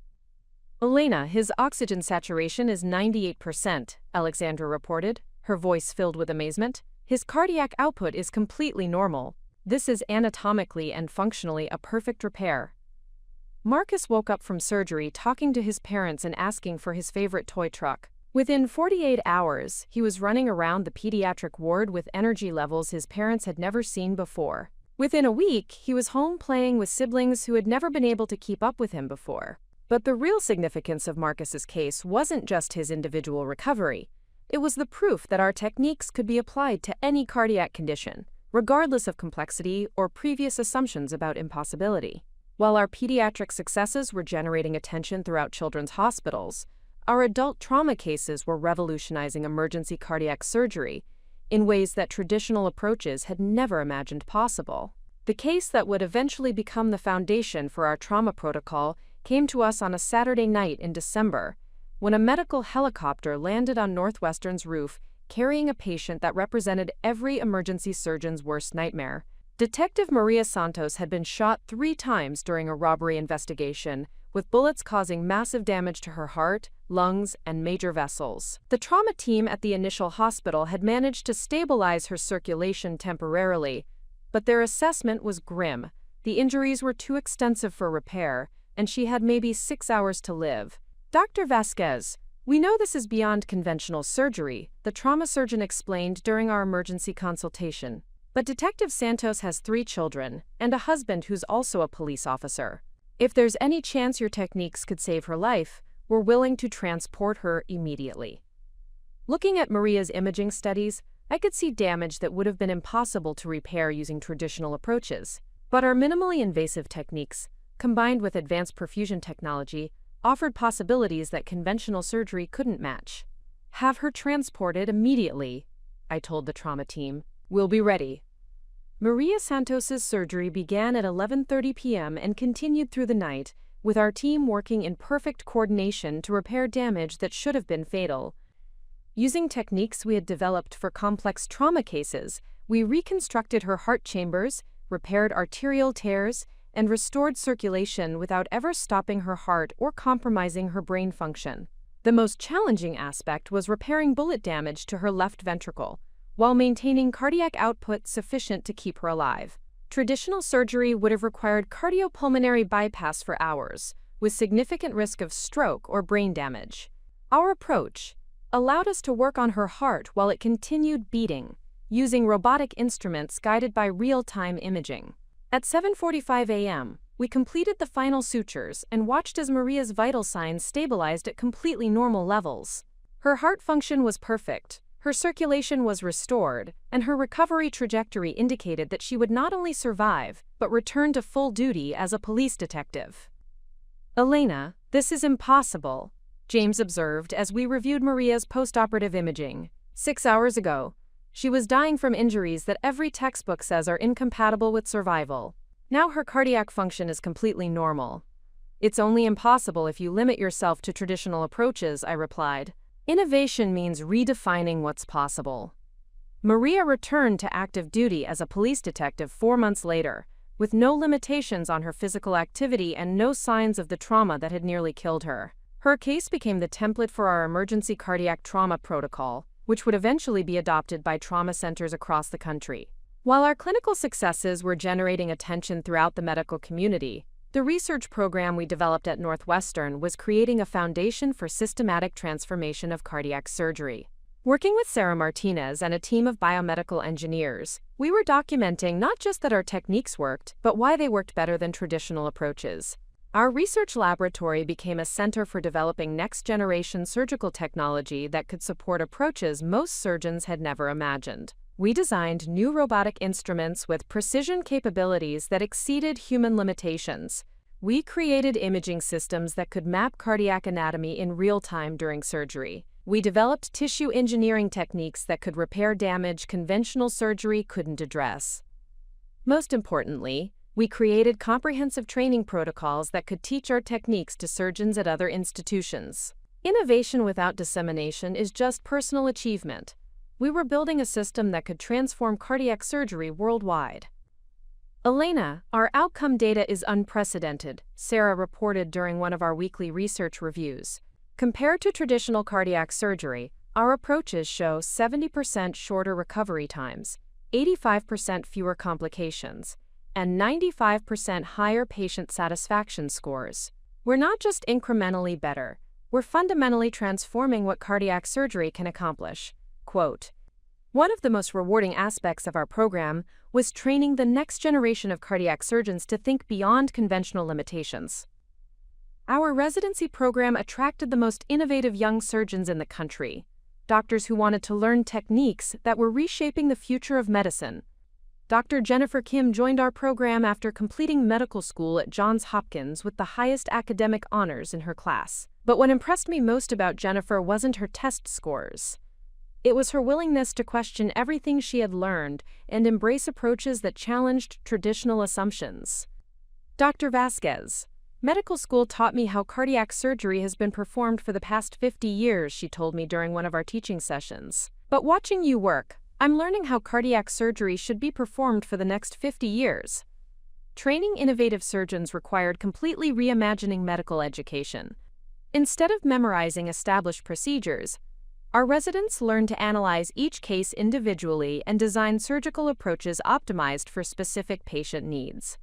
Elena, his oxygen saturation is 98%, Alexandra reported, her voice filled with amazement. His cardiac output is completely normal. This is anatomically and functionally a perfect repair. Marcus woke up from surgery talking to his parents and asking for his favorite toy truck. Within 48 hours, he was running around the pediatric ward with energy levels his parents had never seen before. Within a week, he was home playing with siblings who had never been able to keep up with him before. But the real significance of Marcus's case wasn't just his individual recovery. It was the proof that our techniques could be applied to any cardiac condition, regardless of complexity or previous assumptions about impossibility. While our pediatric successes were generating attention throughout children's hospitals, our adult trauma cases were revolutionizing emergency cardiac surgery in ways that traditional approaches had never imagined possible. The case that would eventually become the foundation for our trauma protocol came to us on a Saturday night in December, when a medical helicopter landed on Northwestern's roof carrying a patient that represented every emergency surgeon's worst nightmare. Detective Maria Santos had been shot 3 times during a robbery investigation, with bullets causing massive damage to her heart, lungs, and major vessels. The trauma team at the initial hospital had managed to stabilize her circulation temporarily, but their assessment was grim. The injuries were too extensive for repair, and she had maybe 6 hours to live. Dr. Vasquez, we know this is beyond conventional surgery, the trauma surgeon explained during our emergency consultation. But Detective Santos has 3 children and a husband who's also a police officer. If there's any chance your techniques could save her life, we're willing to transport her immediately. Looking at Maria's imaging studies, I could see damage that would have been impossible to repair using traditional approaches. But our minimally invasive techniques, combined with advanced perfusion technology, offered possibilities that conventional surgery couldn't match. Have her transported immediately, I told the trauma team. We'll be ready. Maria Santos's surgery began at 11:30 p.m. and continued through the night, with our team working in perfect coordination to repair damage that should have been fatal. Using techniques we had developed for complex trauma cases, we reconstructed her heart chambers, repaired arterial tears, and restored circulation without ever stopping her heart or compromising her brain function. The most challenging aspect was repairing bullet damage to her left ventricle, while maintaining cardiac output sufficient to keep her alive. Traditional surgery would have required cardiopulmonary bypass for hours, with significant risk of stroke or brain damage. Our approach allowed us to work on her heart while it continued beating, using robotic instruments guided by real-time imaging. At 7:45 a.m., we completed the final sutures and watched as Maria's vital signs stabilized at completely normal levels. Her heart function was perfect, her circulation was restored, and her recovery trajectory indicated that she would not only survive, but return to full duty as a police detective. "Elena, this is impossible," James observed as we reviewed Maria's postoperative imaging. 6 hours ago, she was dying from injuries that every textbook says are incompatible with survival. Now her cardiac function is completely normal. "It's only impossible if you limit yourself to traditional approaches," I replied. "Innovation means redefining what's possible." Maria returned to active duty as a police detective 4 months later, with no limitations on her physical activity and no signs of the trauma that had nearly killed her. Her case became the template for our emergency cardiac trauma protocol, which would eventually be adopted by trauma centers across the country. While our clinical successes were generating attention throughout the medical community, the research program we developed at Northwestern was creating a foundation for systematic transformation of cardiac surgery. Working with Sarah Martinez and a team of biomedical engineers, we were documenting not just that our techniques worked, but why they worked better than traditional approaches. Our research laboratory became a center for developing next-generation surgical technology that could support approaches most surgeons had never imagined. We designed new robotic instruments with precision capabilities that exceeded human limitations. We created imaging systems that could map cardiac anatomy in real time during surgery. We developed tissue engineering techniques that could repair damage conventional surgery couldn't address. Most importantly, we created comprehensive training protocols that could teach our techniques to surgeons at other institutions. Innovation without dissemination is just personal achievement. We were building a system that could transform cardiac surgery worldwide. "Elena, our outcome data is unprecedented," Sarah reported during one of our weekly research reviews. "Compared to traditional cardiac surgery, our approaches show 70% shorter recovery times, 85% fewer complications, and 95% higher patient satisfaction scores. We're not just incrementally better, we're fundamentally transforming what cardiac surgery can accomplish." Quote, "One of the most rewarding aspects of our program was training the next generation of cardiac surgeons to think beyond conventional limitations. Our residency program attracted the most innovative young surgeons in the country, doctors who wanted to learn techniques that were reshaping the future of medicine. Dr. Jennifer Kim joined our program after completing medical school at Johns Hopkins with the highest academic honors in her class. But what impressed me most about Jennifer wasn't her test scores. It was her willingness to question everything she had learned and embrace approaches that challenged traditional assumptions. Dr. Vasquez, medical school taught me how cardiac surgery has been performed for the past 50 years, she told me during one of our teaching sessions. But watching you work, I'm learning how cardiac surgery should be performed for the next 50 years. Training innovative surgeons required completely reimagining medical education. Instead of memorizing established procedures, our residents learned to analyze each case individually and design surgical approaches optimized for specific patient needs.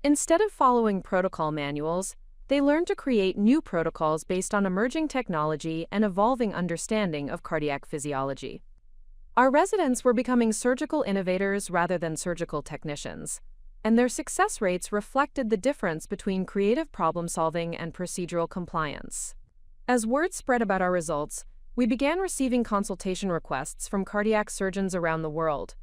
Instead of following protocol manuals, they learned to create new protocols based on emerging technology and evolving understanding of cardiac physiology. Our residents were becoming surgical innovators rather than surgical technicians, and their success rates reflected the difference between creative problem-solving and procedural compliance. As word spread about our results, we began receiving consultation requests from cardiac surgeons around the world.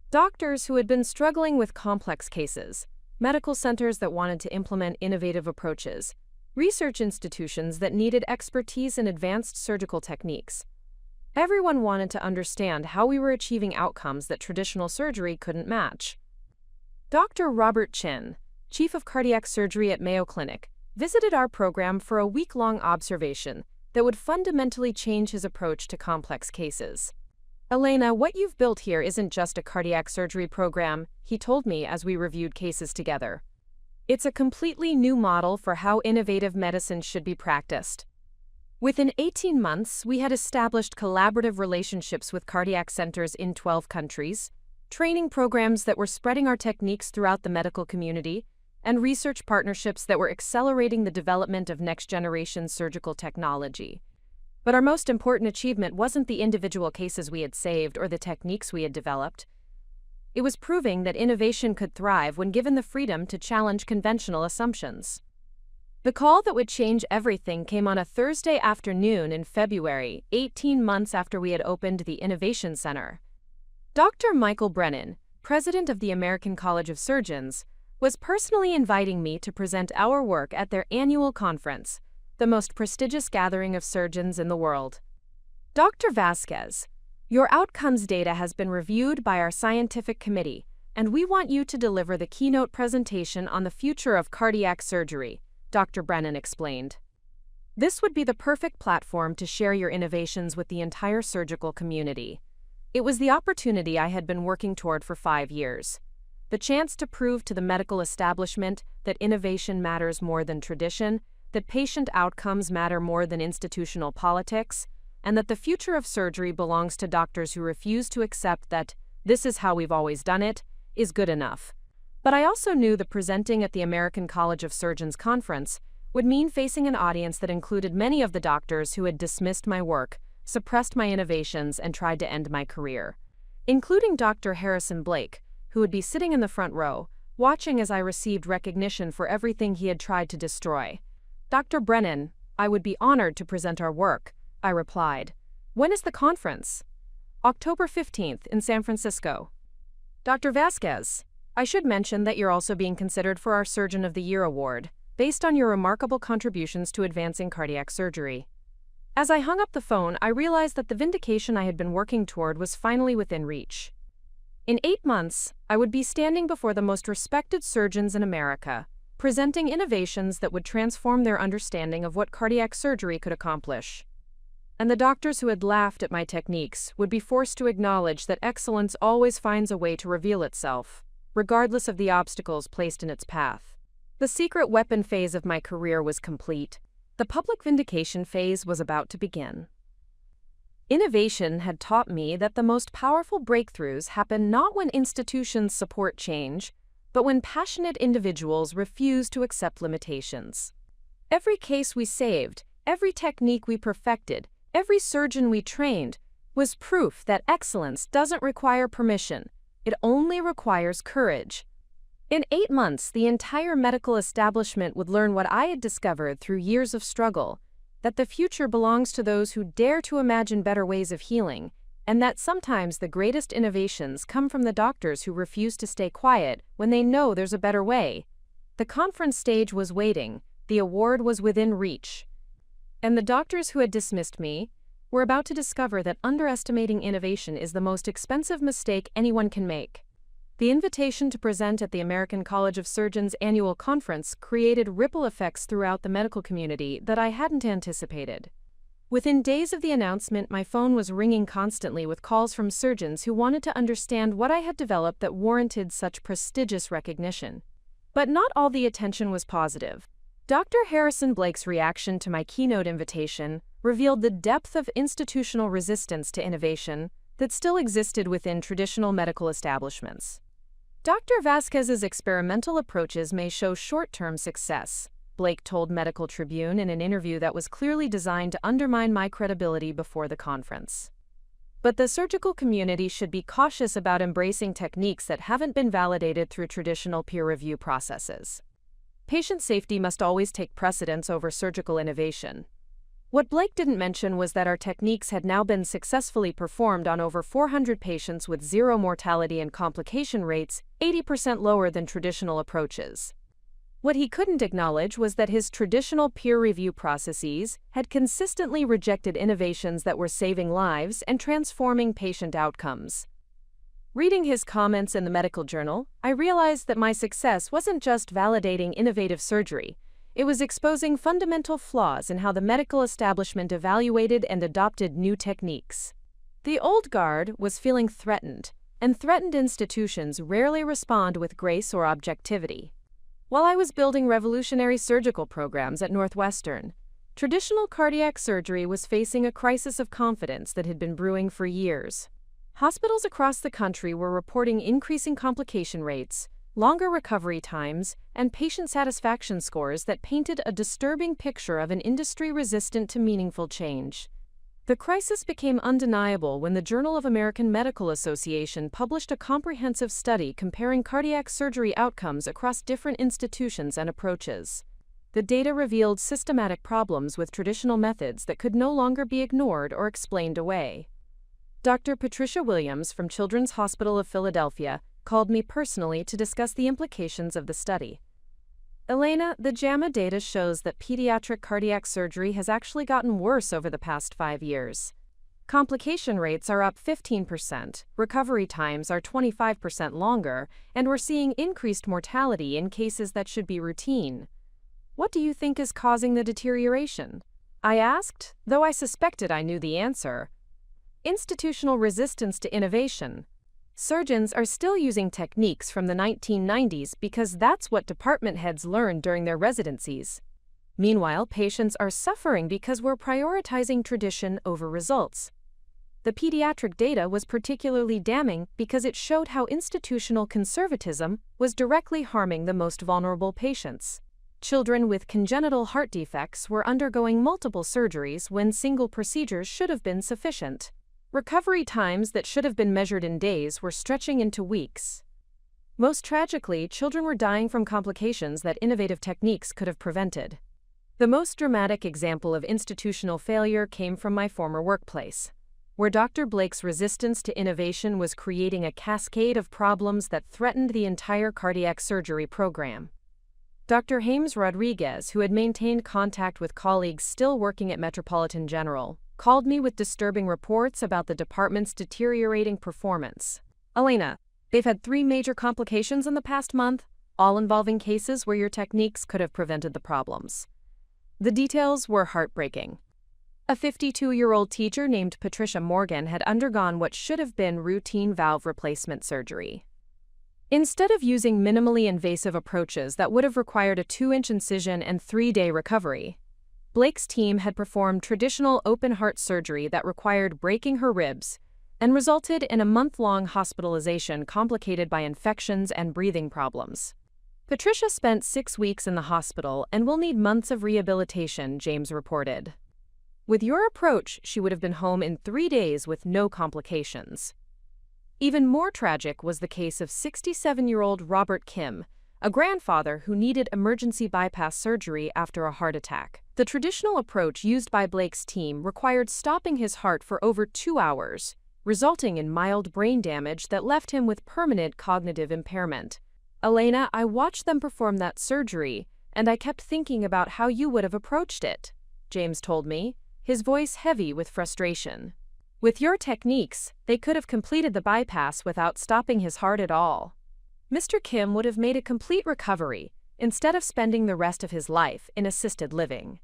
Doctors who had been struggling with complex cases, medical centers that wanted to implement innovative approaches, research institutions that needed expertise in advanced surgical techniques. Everyone wanted to understand how we were achieving outcomes that traditional surgery couldn't match. Dr. Robert Chin, Chief of Cardiac Surgery at Mayo Clinic, visited our program for a week-long observation that would fundamentally change his approach to complex cases. "Elena, what you've built here isn't just a cardiac surgery program," he told me as we reviewed cases together. "It's a completely new model for how innovative medicine should be practiced." Within 18 months, we had established collaborative relationships with cardiac centers in 12 countries, training programs that were spreading our techniques throughout the medical community, and research partnerships that were accelerating the development of next-generation surgical technology. But our most important achievement wasn't the individual cases we had saved or the techniques we had developed. It was proving that innovation could thrive when given the freedom to challenge conventional assumptions. The call that would change everything came on a Thursday afternoon in February, 18 months after we had opened the Innovation Center. Dr. Michael Brennan, president of the American College of Surgeons, was personally inviting me to present our work at their annual conference, the most prestigious gathering of surgeons in the world. "Dr. Vasquez, your outcomes data has been reviewed by our scientific committee, and we want you to deliver the keynote presentation on the future of cardiac surgery," Dr. Brennan explained. "This would be the perfect platform to share your innovations with the entire surgical community." It was the opportunity I had been working toward for 5 years. The chance to prove to the medical establishment that innovation matters more than tradition, that patient outcomes matter more than institutional politics, and that the future of surgery belongs to doctors who refuse to accept that "this is how we've always done it" is good enough. But I also knew that presenting at the American College of Surgeons conference would mean facing an audience that included many of the doctors who had dismissed my work, suppressed my innovations, and tried to end my career, including Dr. Harrison Blake, who would be sitting in the front row, watching as I received recognition for everything he had tried to destroy. "Dr. Brennan, I would be honored to present our work," I replied. "When is the conference?" "October 15th in San Francisco." "Dr. Vasquez, I should mention that you're also being considered for our Surgeon of the Year award, based on your remarkable contributions to advancing cardiac surgery." As I hung up the phone, I realized that the vindication I had been working toward was finally within reach. In 8 months, I would be standing before the most respected surgeons in America, presenting innovations that would transform their understanding of what cardiac surgery could accomplish. And the doctors who had laughed at my techniques would be forced to acknowledge that excellence always finds a way to reveal itself, regardless of the obstacles placed in its path. The secret weapon phase of my career was complete. The public vindication phase was about to begin. Innovation had taught me that the most powerful breakthroughs happen not when institutions support change, but when passionate individuals refuse to accept limitations. Every case we saved, every technique we perfected, every surgeon we trained, was proof that excellence doesn't require permission, it only requires courage. In 8 months, the entire medical establishment would learn what I had discovered through years of struggle, that the future belongs to those who dare to imagine better ways of healing, and that sometimes the greatest innovations come from the doctors who refuse to stay quiet when they know there's a better way. The conference stage was waiting, the award was within reach. And the doctors who had dismissed me were about to discover that underestimating innovation is the most expensive mistake anyone can make. The invitation to present at the American College of Surgeons annual conference created ripple effects throughout the medical community that I hadn't anticipated. Within days of the announcement, my phone was ringing constantly with calls from surgeons who wanted to understand what I had developed that warranted such prestigious recognition. But not all the attention was positive. Dr. Harrison Blake's reaction to my keynote invitation revealed the depth of institutional resistance to innovation that still existed within traditional medical establishments. Dr. Vasquez's experimental approaches may show short-term success, Blake told Medical Tribune in an interview that was clearly designed to undermine my credibility before the conference. But the surgical community should be cautious about embracing techniques that haven't been validated through traditional peer review processes. Patient safety must always take precedence over surgical innovation. What Blake didn't mention was that our techniques had now been successfully performed on over 400 patients with zero mortality and complication rates, 80% lower than traditional approaches. What he couldn't acknowledge was that his traditional peer review processes had consistently rejected innovations that were saving lives and transforming patient outcomes. Reading his comments in the medical journal, I realized that my success wasn't just validating innovative surgery, it was exposing fundamental flaws in how the medical establishment evaluated and adopted new techniques. The old guard was feeling threatened, and threatened institutions rarely respond with grace or objectivity. While I was building revolutionary surgical programs at Northwestern, traditional cardiac surgery was facing a crisis of confidence that had been brewing for years. Hospitals across the country were reporting increasing complication rates, longer recovery times, and patient satisfaction scores that painted a disturbing picture of an industry resistant to meaningful change. The crisis became undeniable when the Journal of American Medical Association published a comprehensive study comparing cardiac surgery outcomes across different institutions and approaches. The data revealed systematic problems with traditional methods that could no longer be ignored or explained away. Dr. Patricia Williams from Children's Hospital of Philadelphia called me personally to discuss the implications of the study. Elena, the JAMA data shows that pediatric cardiac surgery has actually gotten worse over the past 5 years. Complication rates are up 15%, recovery times are 25% longer, and we're seeing increased mortality in cases that should be routine. What do you think is causing the deterioration? I asked, though I suspected I knew the answer. Institutional resistance to innovation. Surgeons are still using techniques from the 1990s because that's what department heads learned during their residencies. Meanwhile, patients are suffering because we're prioritizing tradition over results. The pediatric data was particularly damning because it showed how institutional conservatism was directly harming the most vulnerable patients. Children with congenital heart defects were undergoing multiple surgeries when single procedures should have been sufficient. Recovery times that should have been measured in days were stretching into weeks. Most tragically, children were dying from complications that innovative techniques could have prevented. The most dramatic example of institutional failure came from my former workplace, where Dr. Blake's resistance to innovation was creating a cascade of problems that threatened the entire cardiac surgery program. Dr. James Rodriguez, who had maintained contact with colleagues still working at Metropolitan General, called me with disturbing reports about the department's deteriorating performance. Elena, they've had 3 major complications in the past month, all involving cases where your techniques could have prevented the problems. The details were heartbreaking. A 52-year-old teacher named Patricia Morgan had undergone what should have been routine valve replacement surgery. Instead of using minimally invasive approaches that would have required a 2-inch incision and 3-day recovery, Blake's team had performed traditional open-heart surgery that required breaking her ribs and resulted in a month-long hospitalization complicated by infections and breathing problems. Patricia spent 6 weeks in the hospital and will need months of rehabilitation, James reported. With your approach, she would have been home in 3 days with no complications. Even more tragic was the case of 67-year-old Robert Kim, a grandfather who needed emergency bypass surgery after a heart attack. The traditional approach used by Blake's team required stopping his heart for over 2 hours, resulting in mild brain damage that left him with permanent cognitive impairment. Elena, I watched them perform that surgery, and I kept thinking about how you would have approached it, James told me, his voice heavy with frustration. With your techniques, they could have completed the bypass without stopping his heart at all. Mr. Kim would have made a complete recovery instead of spending the rest of his life in assisted living.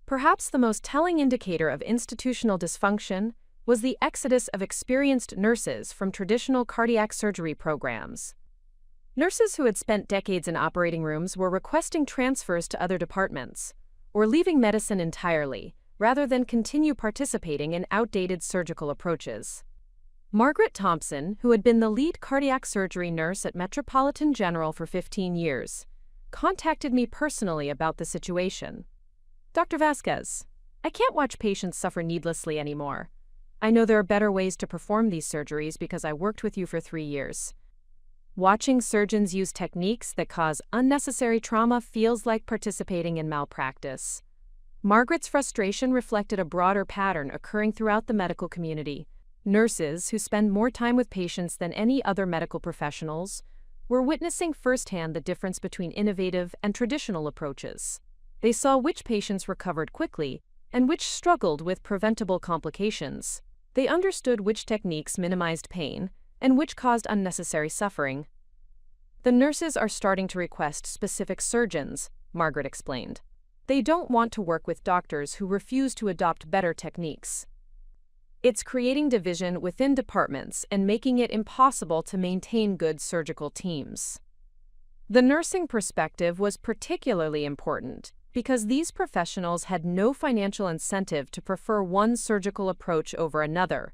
Perhaps the most telling indicator of institutional dysfunction was the exodus of experienced nurses from traditional cardiac surgery programs. Nurses who had spent decades in operating rooms were requesting transfers to other departments, or leaving medicine entirely, rather than continue participating in outdated surgical approaches. Margaret Thompson, who had been the lead cardiac surgery nurse at Metropolitan General for 15 years, contacted me personally about the situation. Dr. Vasquez, I can't watch patients suffer needlessly anymore. I know there are better ways to perform these surgeries because I worked with you for 3 years. Watching surgeons use techniques that cause unnecessary trauma feels like participating in malpractice. Margaret's frustration reflected a broader pattern occurring throughout the medical community. Nurses, who spend more time with patients than any other medical professionals, were witnessing firsthand the difference between innovative and traditional approaches. They saw which patients recovered quickly and which struggled with preventable complications. They understood which techniques minimized pain and which caused unnecessary suffering. The nurses are starting to request specific surgeons, Margaret explained. They don't want to work with doctors who refuse to adopt better techniques. It's creating division within departments and making it impossible to maintain good surgical teams. The nursing perspective was particularly important because these professionals had no financial incentive to prefer one surgical approach over another.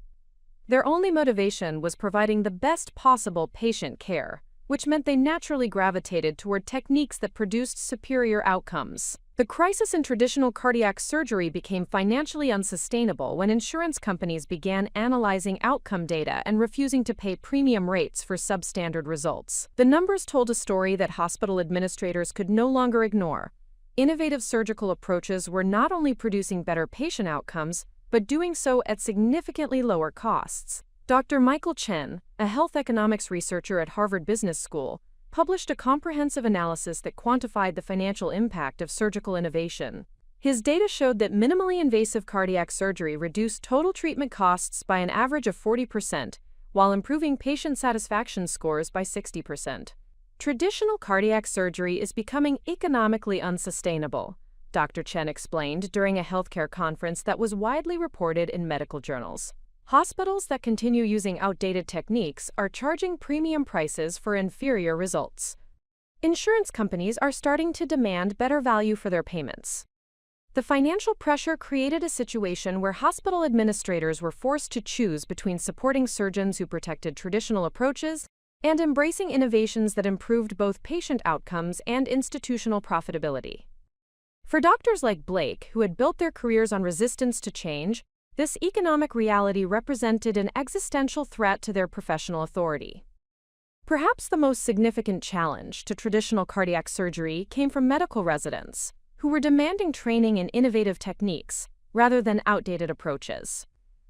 Their only motivation was providing the best possible patient care, which meant they naturally gravitated toward techniques that produced superior outcomes. The crisis in traditional cardiac surgery became financially unsustainable when insurance companies began analyzing outcome data and refusing to pay premium rates for substandard results. The numbers told a story that hospital administrators could no longer ignore. Innovative surgical approaches were not only producing better patient outcomes, but doing so at significantly lower costs. Dr. Michael Chen, a health economics researcher at Harvard Business School, published a comprehensive analysis that quantified the financial impact of surgical innovation. His data showed that minimally invasive cardiac surgery reduced total treatment costs by an average of 40%, while improving patient satisfaction scores by 60%. Traditional cardiac surgery is becoming economically unsustainable, Dr. Chen explained during a healthcare conference that was widely reported in medical journals. Hospitals that continue using outdated techniques are charging premium prices for inferior results. Insurance companies are starting to demand better value for their payments. The financial pressure created a situation where hospital administrators were forced to choose between supporting surgeons who protected traditional approaches and embracing innovations that improved both patient outcomes and institutional profitability. For doctors like Blake, who had built their careers on resistance to change, this economic reality represented an existential threat to their professional authority. Perhaps the most significant challenge to traditional cardiac surgery came from medical residents, who were demanding training in innovative techniques rather than outdated approaches.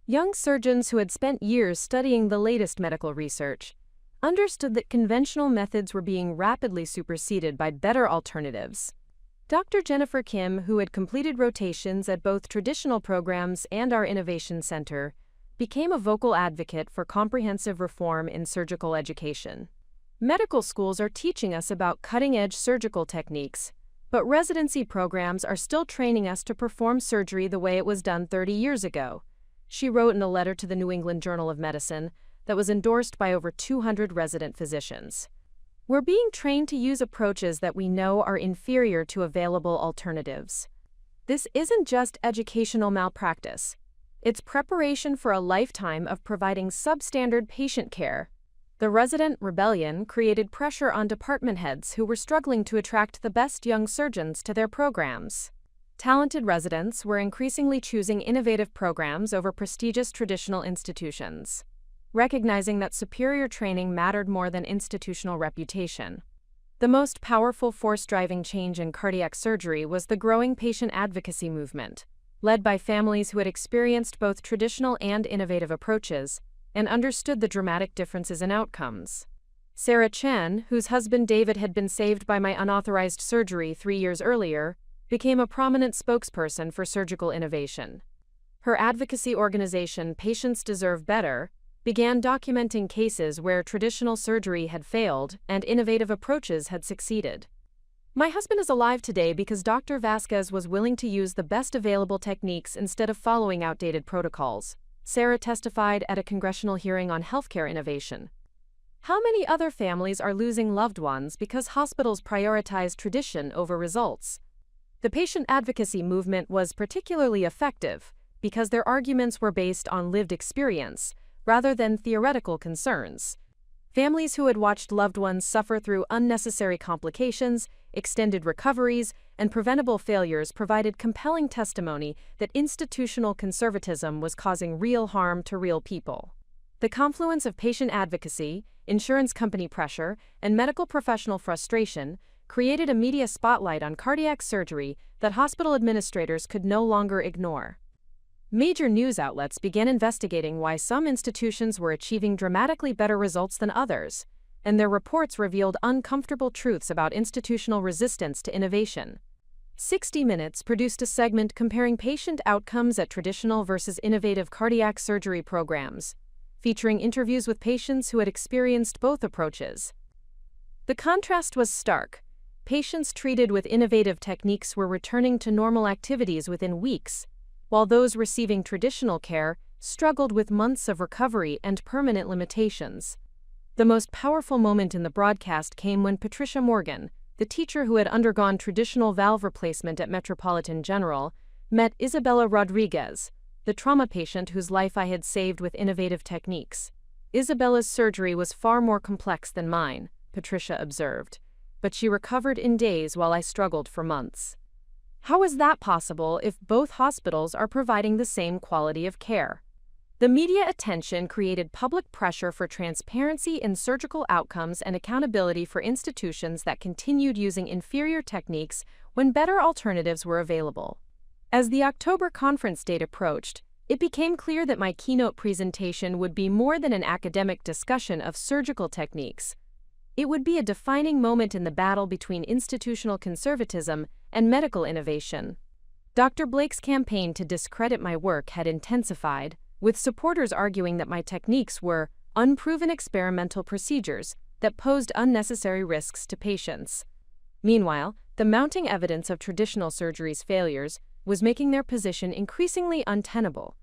Young surgeons who had spent years studying the latest medical research understood that conventional methods were being rapidly superseded by better alternatives. Dr. Jennifer Kim, who had completed rotations at both traditional programs and our Innovation Center, became a vocal advocate for comprehensive reform in surgical education. Medical schools are teaching us about cutting-edge surgical techniques, but residency programs are still training us to perform surgery the way it was done 30 years ago, she wrote in a letter to the New England Journal of Medicine that was endorsed by over 200 resident physicians. We're being trained to use approaches that we know are inferior to available alternatives. This isn't just educational malpractice. It's preparation for a lifetime of providing substandard patient care. The resident rebellion created pressure on department heads who were struggling to attract the best young surgeons to their programs. Talented residents were increasingly choosing innovative programs over prestigious traditional institutions, recognizing that superior training mattered more than institutional reputation. The most powerful force driving change in cardiac surgery was the growing patient advocacy movement, led by families who had experienced both traditional and innovative approaches and understood the dramatic differences in outcomes. Sarah Chen, whose husband David had been saved by my unauthorized surgery 3 years earlier, became a prominent spokesperson for surgical innovation. Her advocacy organization, Patients Deserve Better, began documenting cases where traditional surgery had failed and innovative approaches had succeeded. My husband is alive today because Dr. Vasquez was willing to use the best available techniques instead of following outdated protocols, Sarah testified at a congressional hearing on healthcare innovation. How many other families are losing loved ones because hospitals prioritize tradition over results? The patient advocacy movement was particularly effective because their arguments were based on lived experience rather than theoretical concerns. Families who had watched loved ones suffer through unnecessary complications, extended recoveries, and preventable failures provided compelling testimony that institutional conservatism was causing real harm to real people. The confluence of patient advocacy, insurance company pressure, and medical professional frustration created a media spotlight on cardiac surgery that hospital administrators could no longer ignore. Major news outlets began investigating why some institutions were achieving dramatically better results than others, and their reports revealed uncomfortable truths about institutional resistance to innovation. 60 Minutes produced a segment comparing patient outcomes at traditional versus innovative cardiac surgery programs, featuring interviews with patients who had experienced both approaches. The contrast was stark. Patients treated with innovative techniques were returning to normal activities within weeks, while those receiving traditional care struggled with months of recovery and permanent limitations. The most powerful moment in the broadcast came when Patricia Morgan, the teacher who had undergone traditional valve replacement at Metropolitan General, met Isabella Rodriguez, the trauma patient whose life I had saved with innovative techniques. Isabella's surgery was far more complex than mine, Patricia observed, but she recovered in days while I struggled for months. How is that possible if both hospitals are providing the same quality of care? The media attention created public pressure for transparency in surgical outcomes and accountability for institutions that continued using inferior techniques when better alternatives were available. As the October conference date approached, it became clear that my keynote presentation would be more than an academic discussion of surgical techniques. It would be a defining moment in the battle between institutional conservatism and medical innovation. Dr. Blake's campaign to discredit my work had intensified, with supporters arguing that my techniques were unproven experimental procedures that posed unnecessary risks to patients. Meanwhile, the mounting evidence of traditional surgery's failures was making their position increasingly untenable.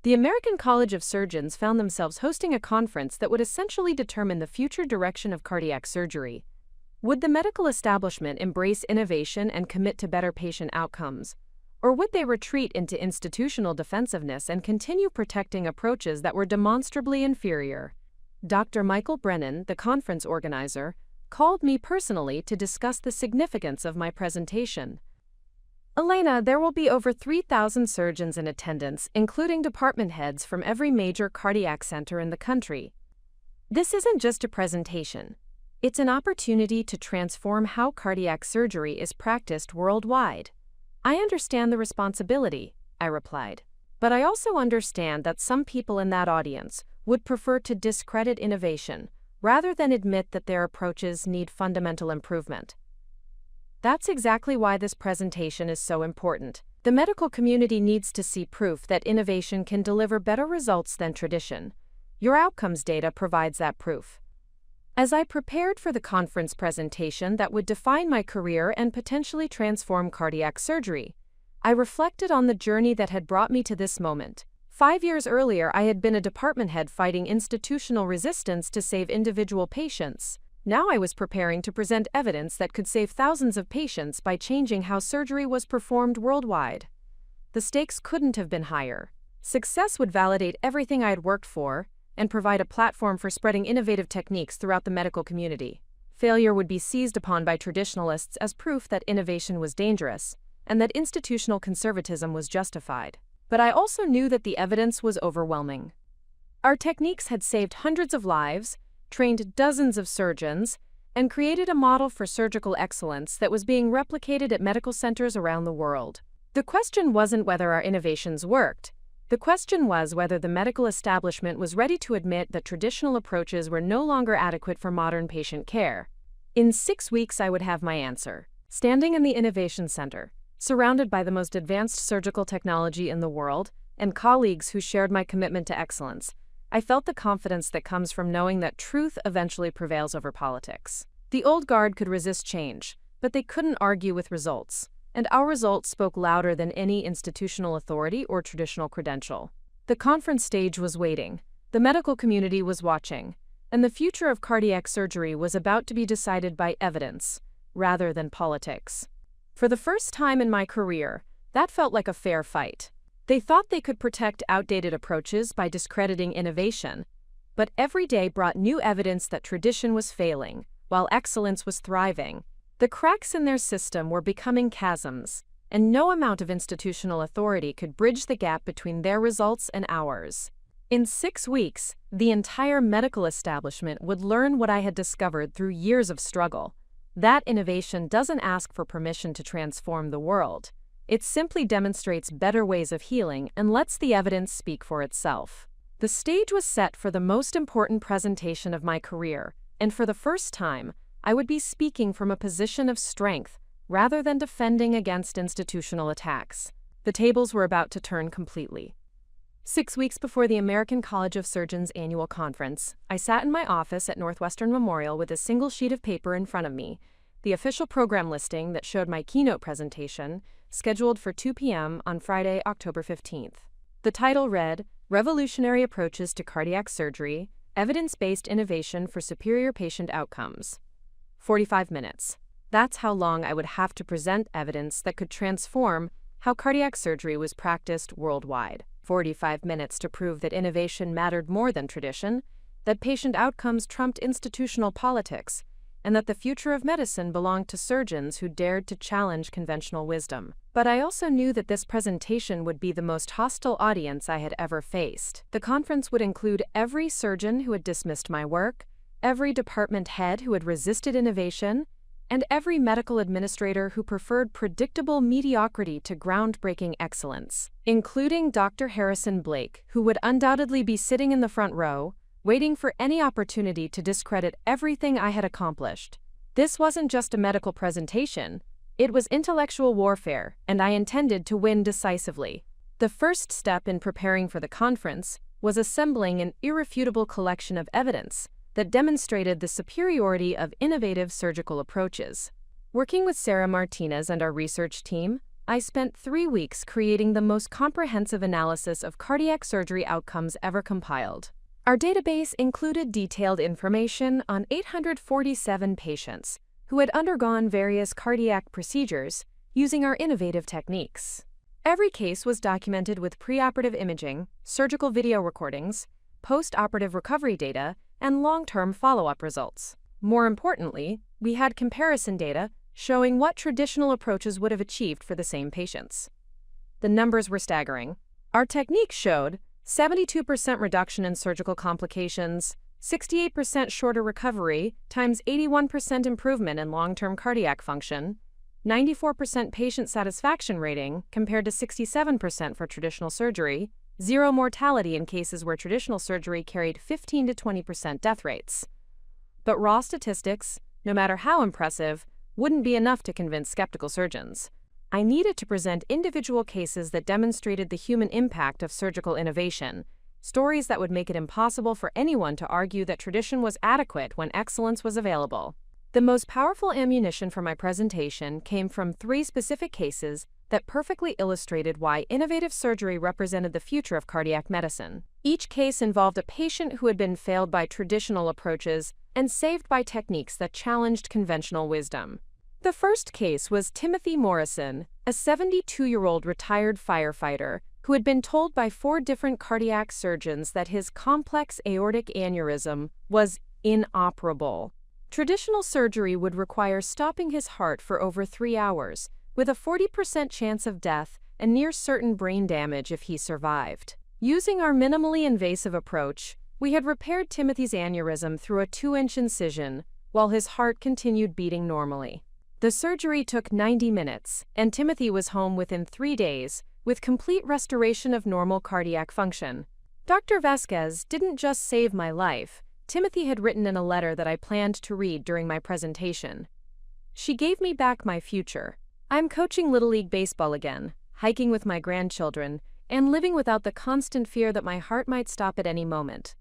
The American College of Surgeons found themselves hosting a conference that would essentially determine the future direction of cardiac surgery. Would the medical establishment embrace innovation and commit to better patient outcomes? Or would they retreat into institutional defensiveness and continue protecting approaches that were demonstrably inferior? Dr. Michael Brennan, the conference organizer, called me personally to discuss the significance of my presentation. Elena, there will be over 3,000 surgeons in attendance, including department heads from every major cardiac center in the country. This isn't just a presentation. It's an opportunity to transform how cardiac surgery is practiced worldwide. I understand the responsibility, I replied, but I also understand that some people in that audience would prefer to discredit innovation rather than admit that their approaches need fundamental improvement. That's exactly why this presentation is so important. The medical community needs to see proof that innovation can deliver better results than tradition. Your outcomes data provides that proof. As I prepared for the conference presentation that would define my career and potentially transform cardiac surgery, I reflected on the journey that had brought me to this moment. 5 years earlier, I had been a department head fighting institutional resistance to save individual patients. Now I was preparing to present evidence that could save thousands of patients by changing how surgery was performed worldwide. The stakes couldn't have been higher. Success would validate everything I had worked for and provide a platform for spreading innovative techniques throughout the medical community. Failure would be seized upon by traditionalists as proof that innovation was dangerous and that institutional conservatism was justified. But I also knew that the evidence was overwhelming. Our techniques had saved hundreds of lives, trained dozens of surgeons, and created a model for surgical excellence that was being replicated at medical centers around the world. The question wasn't whether our innovations worked. The question was whether the medical establishment was ready to admit that traditional approaches were no longer adequate for modern patient care. In 6 weeks, I would have my answer. Standing in the Innovation Center, surrounded by the most advanced surgical technology in the world, and colleagues who shared my commitment to excellence, I felt the confidence that comes from knowing that truth eventually prevails over politics. The old guard could resist change, but they couldn't argue with results. And our results spoke louder than any institutional authority or traditional credential. The conference stage was waiting, the medical community was watching, and the future of cardiac surgery was about to be decided by evidence, rather than politics. For the first time in my career, that felt like a fair fight. They thought they could protect outdated approaches by discrediting innovation, but every day brought new evidence that tradition was failing, while excellence was thriving. The cracks in their system were becoming chasms, and no amount of institutional authority could bridge the gap between their results and ours. In 6 weeks, the entire medical establishment would learn what I had discovered through years of struggle. That innovation doesn't ask for permission to transform the world. It simply demonstrates better ways of healing and lets the evidence speak for itself. The stage was set for the most important presentation of my career, and for the first time, I would be speaking from a position of strength rather than defending against institutional attacks. The tables were about to turn completely. 6 weeks before the American College of Surgeons annual conference, I sat in my office at Northwestern Memorial with a single sheet of paper in front of me, the official program listing that showed my keynote presentation, scheduled for 2 p.m. on Friday, October 15th. The title read, Revolutionary Approaches to Cardiac Surgery, Evidence-Based Innovation for Superior Patient Outcomes. 45 minutes. That's how long I would have to present evidence that could transform how cardiac surgery was practiced worldwide. 45 minutes to prove that innovation mattered more than tradition, that patient outcomes trumped institutional politics, and that the future of medicine belonged to surgeons who dared to challenge conventional wisdom. But I also knew that this presentation would be the most hostile audience I had ever faced. The conference would include every surgeon who had dismissed my work, every department head who had resisted innovation, and every medical administrator who preferred predictable mediocrity to groundbreaking excellence, including Dr. Harrison Blake, who would undoubtedly be sitting in the front row, waiting for any opportunity to discredit everything I had accomplished. This wasn't just a medical presentation, it was intellectual warfare, and I intended to win decisively. The first step in preparing for the conference was assembling an irrefutable collection of evidence that demonstrated the superiority of innovative surgical approaches. Working with Sarah Martinez and our research team, I spent 3 weeks creating the most comprehensive analysis of cardiac surgery outcomes ever compiled. Our database included detailed information on 847 patients who had undergone various cardiac procedures using our innovative techniques. Every case was documented with preoperative imaging, surgical video recordings, post-operative recovery data, and long-term follow-up results. More importantly, we had comparison data showing what traditional approaches would have achieved for the same patients. The numbers were staggering. Our techniques showed 72% reduction in surgical complications, 68% shorter recovery times 81% improvement in long-term cardiac function, 94% patient satisfaction rating compared to 67% for traditional surgery, 0 mortality in cases where traditional surgery carried 15 to 20% death rates. But raw statistics, no matter how impressive, wouldn't be enough to convince skeptical surgeons. I needed to present individual cases that demonstrated the human impact of surgical innovation, stories that would make it impossible for anyone to argue that tradition was adequate when excellence was available. The most powerful ammunition for my presentation came from 3 specific cases that perfectly illustrated why innovative surgery represented the future of cardiac medicine. Each case involved a patient who had been failed by traditional approaches and saved by techniques that challenged conventional wisdom. The first case was Timothy Morrison, a 72-year-old retired firefighter who had been told by 4 different cardiac surgeons that his complex aortic aneurysm was inoperable. Traditional surgery would require stopping his heart for over 3 hours, with a 40% chance of death and near certain brain damage if he survived. Using our minimally invasive approach, we had repaired Timothy's aneurysm through a 2-inch incision, while his heart continued beating normally. The surgery took 90 minutes, and Timothy was home within 3 days, with complete restoration of normal cardiac function. Dr. Vasquez didn't just save my life. Timothy had written in a letter that I planned to read during my presentation. She gave me back my future. I'm coaching Little League Baseball again, hiking with my grandchildren, and living without the constant fear that my heart might stop at any moment.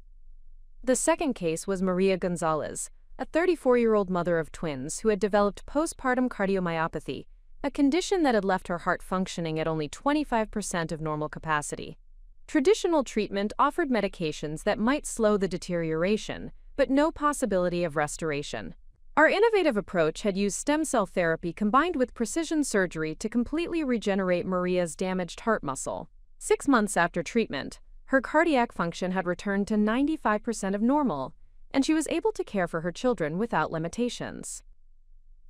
The second case was Maria Gonzalez, a 34-year-old mother of twins who had developed postpartum cardiomyopathy, a condition that had left her heart functioning at only 25% of normal capacity. Traditional treatment offered medications that might slow the deterioration, but no possibility of restoration. Our innovative approach had used stem cell therapy combined with precision surgery to completely regenerate Maria's damaged heart muscle. 6 months after treatment, her cardiac function had returned to 95% of normal, and she was able to care for her children without limitations.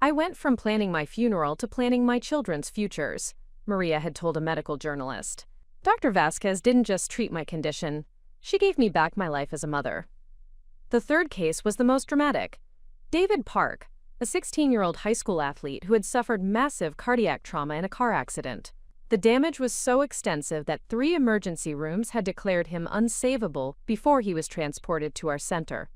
I went from planning my funeral to planning my children's futures, Maria had told a medical journalist. Dr. Vasquez didn't just treat my condition, she gave me back my life as a mother. The third case was the most dramatic. David Park, a 16-year-old high school athlete who had suffered massive cardiac trauma in a car accident. The damage was so extensive that 3 emergency rooms had declared him unsavable before he was transported to our center.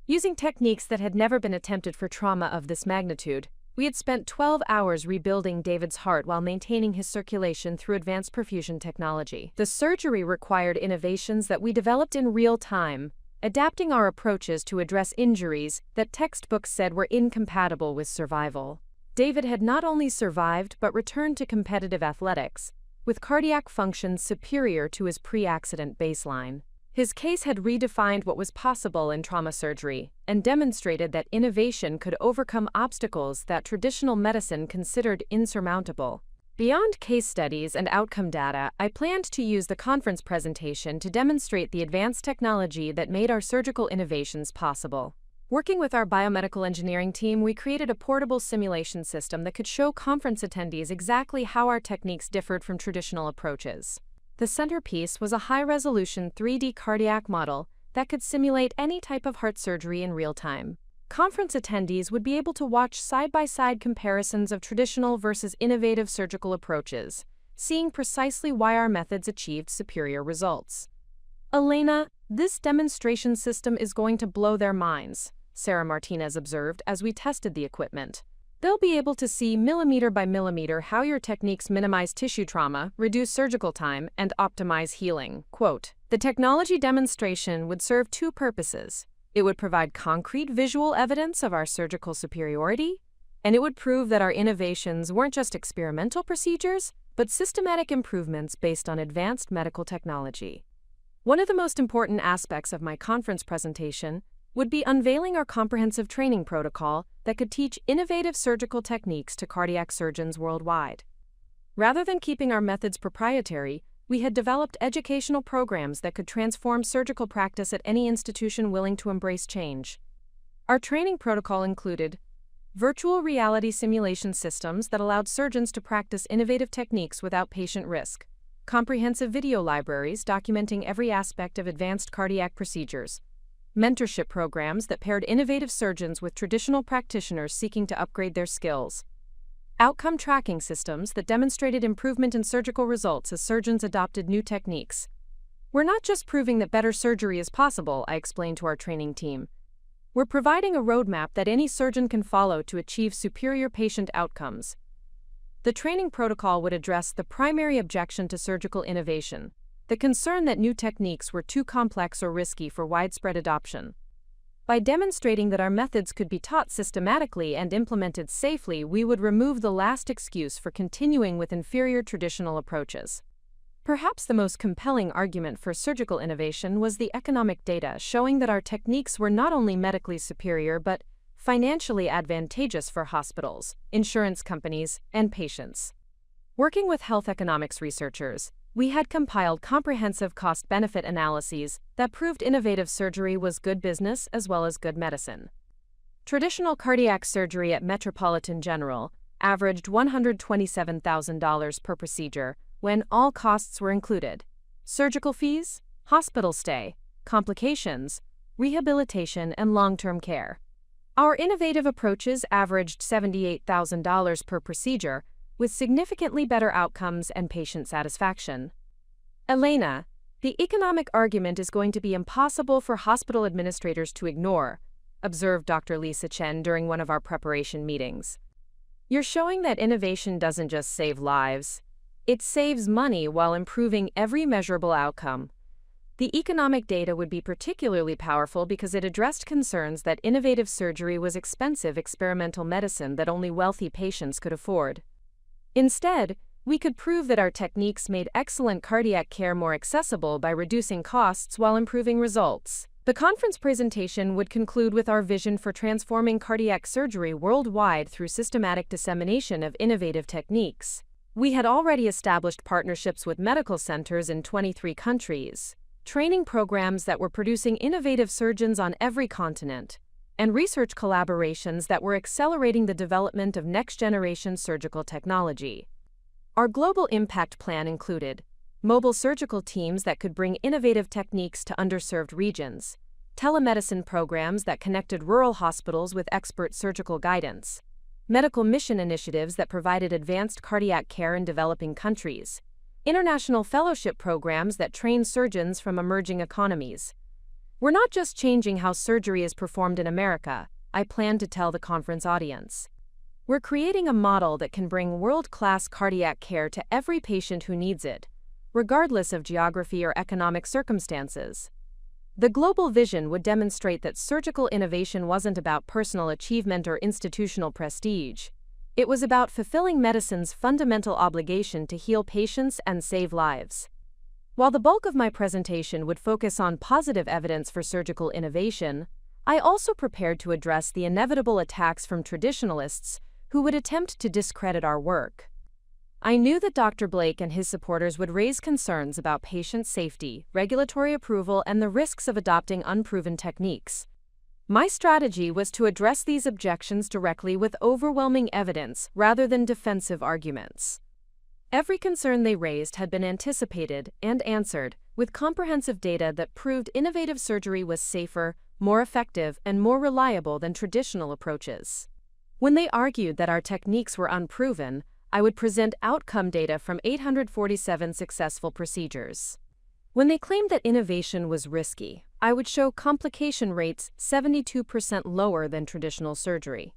Using techniques that had never been attempted for trauma of this magnitude, We had spent 12 hours rebuilding David's heart while maintaining his circulation through advanced perfusion technology. The surgery required innovations that we developed in real time, adapting our approaches to address injuries that textbooks said were incompatible with survival. David had not only survived but returned to competitive athletics, with cardiac function superior to his pre-accident baseline. His case had redefined what was possible in trauma surgery and demonstrated that innovation could overcome obstacles that traditional medicine considered insurmountable. Beyond case studies and outcome data, I planned to use the conference presentation to demonstrate the advanced technology that made our surgical innovations possible. Working with our biomedical engineering team, we created a portable simulation system that could show conference attendees exactly how our techniques differed from traditional approaches. The centerpiece was a high-resolution 3D cardiac model that could simulate any type of heart surgery in real time. Conference attendees would be able to watch side-by-side comparisons of traditional versus innovative surgical approaches, seeing precisely why our methods achieved superior results. "Elena, this demonstration system is going to blow their minds," Sarah Martinez observed as we tested the equipment. "They'll be able to see millimeter by millimeter how your techniques minimize tissue trauma, reduce surgical time, and optimize healing." Quote, "The technology demonstration would serve two purposes. It would provide concrete visual evidence of our surgical superiority, and it would prove that our innovations weren't just experimental procedures, but systematic improvements based on advanced medical technology." One of the most important aspects of my conference presentation would be unveiling our comprehensive training protocol that could teach innovative surgical techniques to cardiac surgeons worldwide. Rather than keeping our methods proprietary, we had developed educational programs that could transform surgical practice at any institution willing to embrace change. Our training protocol included virtual reality simulation systems that allowed surgeons to practice innovative techniques without patient risk, comprehensive video libraries documenting every aspect of advanced cardiac procedures, mentorship programs that paired innovative surgeons with traditional practitioners seeking to upgrade their skills, outcome tracking systems that demonstrated improvement in surgical results as surgeons adopted new techniques. "We're not just proving that better surgery is possible," I explained to our training team. "We're providing a roadmap that any surgeon can follow to achieve superior patient outcomes." The training protocol would address the primary objection to surgical innovation, the concern that new techniques were too complex or risky for widespread adoption. By demonstrating that our methods could be taught systematically and implemented safely, we would remove the last excuse for continuing with inferior traditional approaches. Perhaps the most compelling argument for surgical innovation was the economic data showing that our techniques were not only medically superior but financially advantageous for hospitals, insurance companies, and patients. Working with health economics researchers, we had compiled comprehensive cost-benefit analyses that proved innovative surgery was good business as well as good medicine. Traditional cardiac surgery at Metropolitan General averaged $127,000 per procedure when all costs were included: surgical fees, hospital stay, complications, rehabilitation, and long-term care. Our innovative approaches averaged $78,000 per procedure, with significantly better outcomes and patient satisfaction. "Elena, the economic argument is going to be impossible for hospital administrators to ignore," observed Dr. Lisa Chen during one of our preparation meetings. "You're showing that innovation doesn't just save lives, it saves money while improving every measurable outcome." The economic data would be particularly powerful because it addressed concerns that innovative surgery was expensive experimental medicine that only wealthy patients could afford. Instead, we could prove that our techniques made excellent cardiac care more accessible by reducing costs while improving results. The conference presentation would conclude with our vision for transforming cardiac surgery worldwide through systematic dissemination of innovative techniques. We had already established partnerships with medical centers in 23 countries, training programs that were producing innovative surgeons on every continent, and research collaborations that were accelerating the development of next-generation surgical technology. Our global impact plan included mobile surgical teams that could bring innovative techniques to underserved regions, telemedicine programs that connected rural hospitals with expert surgical guidance, medical mission initiatives that provided advanced cardiac care in developing countries, international fellowship programs that train surgeons from emerging economies. "We're not just changing how surgery is performed in America," I plan to tell the conference audience. We're creating a model that can bring world-class cardiac care to every patient who needs it, regardless of geography or economic circumstances. The global vision would demonstrate that surgical innovation wasn't about personal achievement or institutional prestige. It was about fulfilling medicine's fundamental obligation to heal patients and save lives. While the bulk of my presentation would focus on positive evidence for surgical innovation, I also prepared to address the inevitable attacks from traditionalists who would attempt to discredit our work. I knew that Dr. Blake and his supporters would raise concerns about patient safety, regulatory approval, and the risks of adopting unproven techniques. My strategy was to address these objections directly with overwhelming evidence rather than defensive arguments. Every concern they raised had been anticipated and answered, with comprehensive data that proved innovative surgery was safer, more effective, and more reliable than traditional approaches. When they argued that our techniques were unproven, I would present outcome data from 847 successful procedures. When they claimed that innovation was risky, I would show complication rates 72% lower than traditional surgery.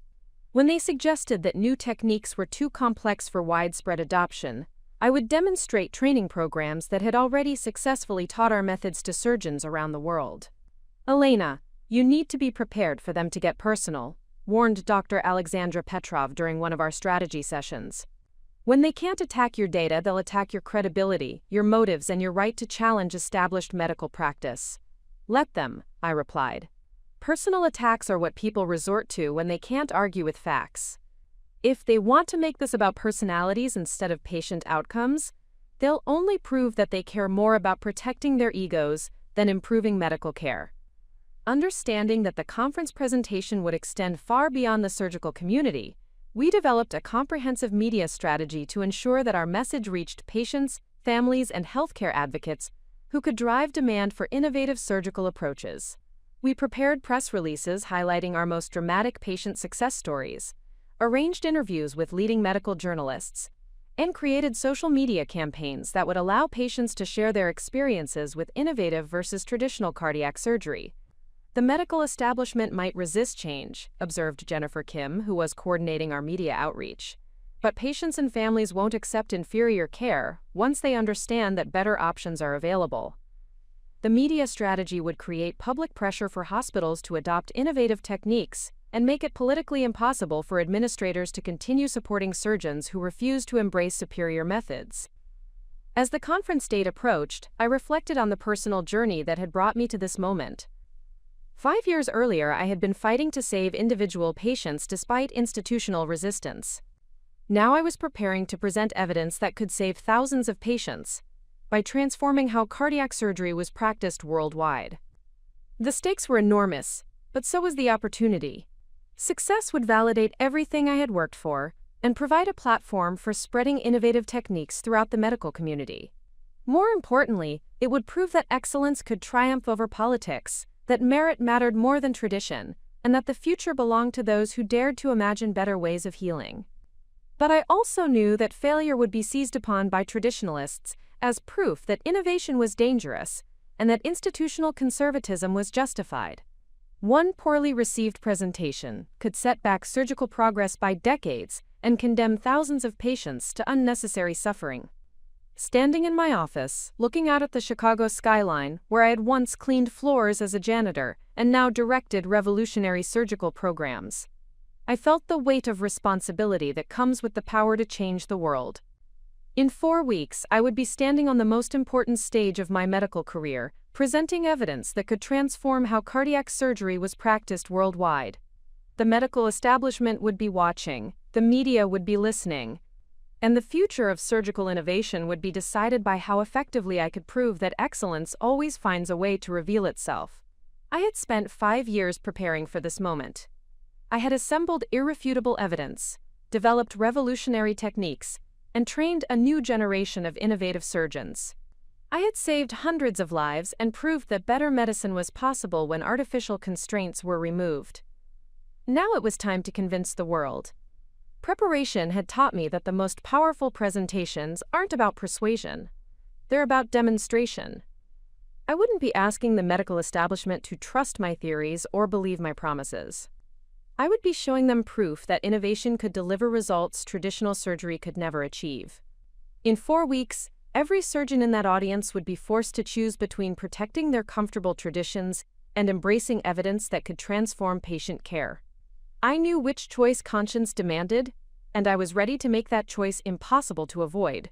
When they suggested that new techniques were too complex for widespread adoption, I would demonstrate training programs that had already successfully taught our methods to surgeons around the world. Elena, you need to be prepared for them to get personal, warned Dr. Alexandra Petrov during one of our strategy sessions. When they can't attack your data, they'll attack your credibility, your motives, and your right to challenge established medical practice. Let them, I replied. Personal attacks are what people resort to when they can't argue with facts. If they want to make this about personalities instead of patient outcomes, they'll only prove that they care more about protecting their egos than improving medical care. Understanding that the conference presentation would extend far beyond the surgical community, we developed a comprehensive media strategy to ensure that our message reached patients, families, and healthcare advocates who could drive demand for innovative surgical approaches. We prepared press releases highlighting our most dramatic patient success stories, arranged interviews with leading medical journalists, and created social media campaigns that would allow patients to share their experiences with innovative versus traditional cardiac surgery. The medical establishment might resist change, observed Jennifer Kim, who was coordinating our media outreach. But patients and families won't accept inferior care once they understand that better options are available. The media strategy would create public pressure for hospitals to adopt innovative techniques and make it politically impossible for administrators to continue supporting surgeons who refuse to embrace superior methods. As the conference date approached, I reflected on the personal journey that had brought me to this moment. 5 years earlier, I had been fighting to save individual patients despite institutional resistance. Now I was preparing to present evidence that could save thousands of patients by transforming how cardiac surgery was practiced worldwide. The stakes were enormous, but so was the opportunity. Success would validate everything I had worked for and provide a platform for spreading innovative techniques throughout the medical community. More importantly, it would prove that excellence could triumph over politics, that merit mattered more than tradition, and that the future belonged to those who dared to imagine better ways of healing. But I also knew that failure would be seized upon by traditionalists as proof that innovation was dangerous and that institutional conservatism was justified. One poorly received presentation could set back surgical progress by decades and condemn thousands of patients to unnecessary suffering. Standing in my office, looking out at the Chicago skyline, where I had once cleaned floors as a janitor and now directed revolutionary surgical programs, I felt the weight of responsibility that comes with the power to change the world. In 4 weeks, I would be standing on the most important stage of my medical career, presenting evidence that could transform how cardiac surgery was practiced worldwide. The medical establishment would be watching, the media would be listening, and the future of surgical innovation would be decided by how effectively I could prove that excellence always finds a way to reveal itself. I had spent 5 years preparing for this moment. I had assembled irrefutable evidence, developed revolutionary techniques, and trained a new generation of innovative surgeons. I had saved hundreds of lives and proved that better medicine was possible when artificial constraints were removed. Now it was time to convince the world. Preparation had taught me that the most powerful presentations aren't about persuasion. They're about demonstration. I wouldn't be asking the medical establishment to trust my theories or believe my promises. I would be showing them proof that innovation could deliver results traditional surgery could never achieve. In 4 weeks, every surgeon in that audience would be forced to choose between protecting their comfortable traditions and embracing evidence that could transform patient care. I knew which choice conscience demanded, and I was ready to make that choice impossible to avoid.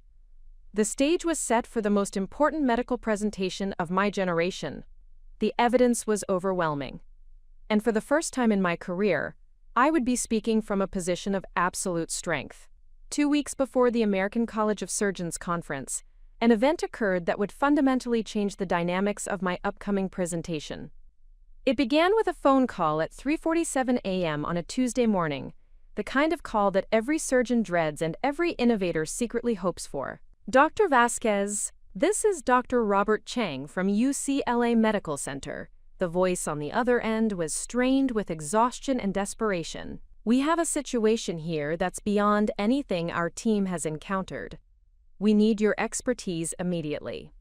The stage was set for the most important medical presentation of my generation. The evidence was overwhelming. And for the first time in my career, I would be speaking from a position of absolute strength. 2 weeks before the American College of Surgeons conference, an event occurred that would fundamentally change the dynamics of my upcoming presentation. It began with a phone call at 3:47 a.m. on a Tuesday morning, the kind of call that every surgeon dreads and every innovator secretly hopes for. Dr. Vasquez, this is Dr. Robert Chang from UCLA Medical Center. The voice on the other end was strained with exhaustion and desperation. We have a situation here that's beyond anything our team has encountered. We need your expertise immediately.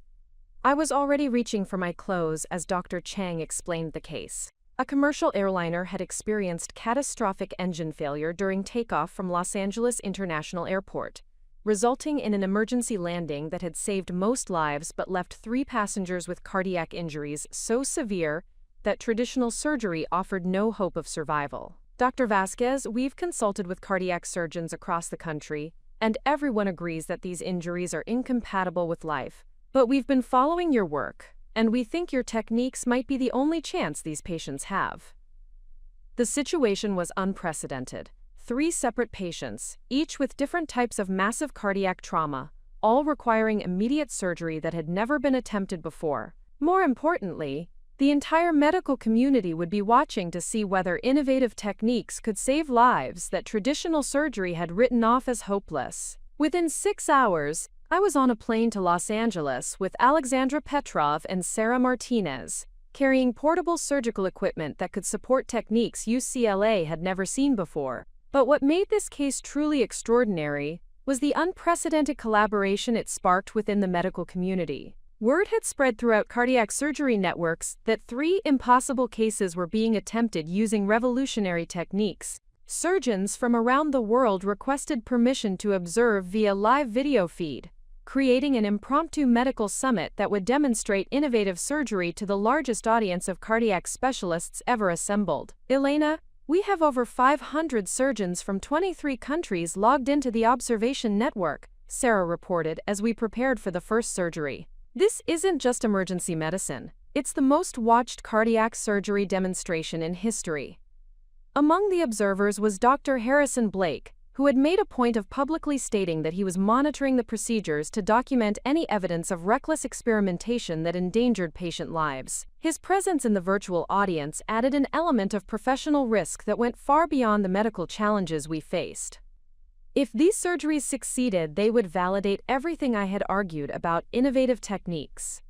I was already reaching for my clothes as Dr. Chang explained the case. A commercial airliner had experienced catastrophic engine failure during takeoff from Los Angeles International Airport, resulting in an emergency landing that had saved most lives but left 3 passengers with cardiac injuries so severe that traditional surgery offered no hope of survival. Dr. Vasquez, we've consulted with cardiac surgeons across the country, and everyone agrees that these injuries are incompatible with life. But we've been following your work, and we think your techniques might be the only chance these patients have. The situation was unprecedented. 3 separate patients, each with different types of massive cardiac trauma, all requiring immediate surgery that had never been attempted before. More importantly, the entire medical community would be watching to see whether innovative techniques could save lives that traditional surgery had written off as hopeless. Within 6 hours, I was on a plane to Los Angeles with Alexandra Petrov and Sarah Martinez, carrying portable surgical equipment that could support techniques UCLA had never seen before. But what made this case truly extraordinary was the unprecedented collaboration it sparked within the medical community. Word had spread throughout cardiac surgery networks that 3 impossible cases were being attempted using revolutionary techniques. Surgeons from around the world requested permission to observe via live video feed, creating an impromptu medical summit that would demonstrate innovative surgery to the largest audience of cardiac specialists ever assembled. Elena, we have over 500 surgeons from 23 countries logged into the observation network, Sarah reported as we prepared for the first surgery. This isn't just emergency medicine, it's the most watched cardiac surgery demonstration in history. Among the observers was Dr. Harrison Blake, who had made a point of publicly stating that he was monitoring the procedures to document any evidence of reckless experimentation that endangered patient lives. His presence in the virtual audience added an element of professional risk that went far beyond the medical challenges we faced. If these surgeries succeeded, they would validate everything I had argued about innovative techniques.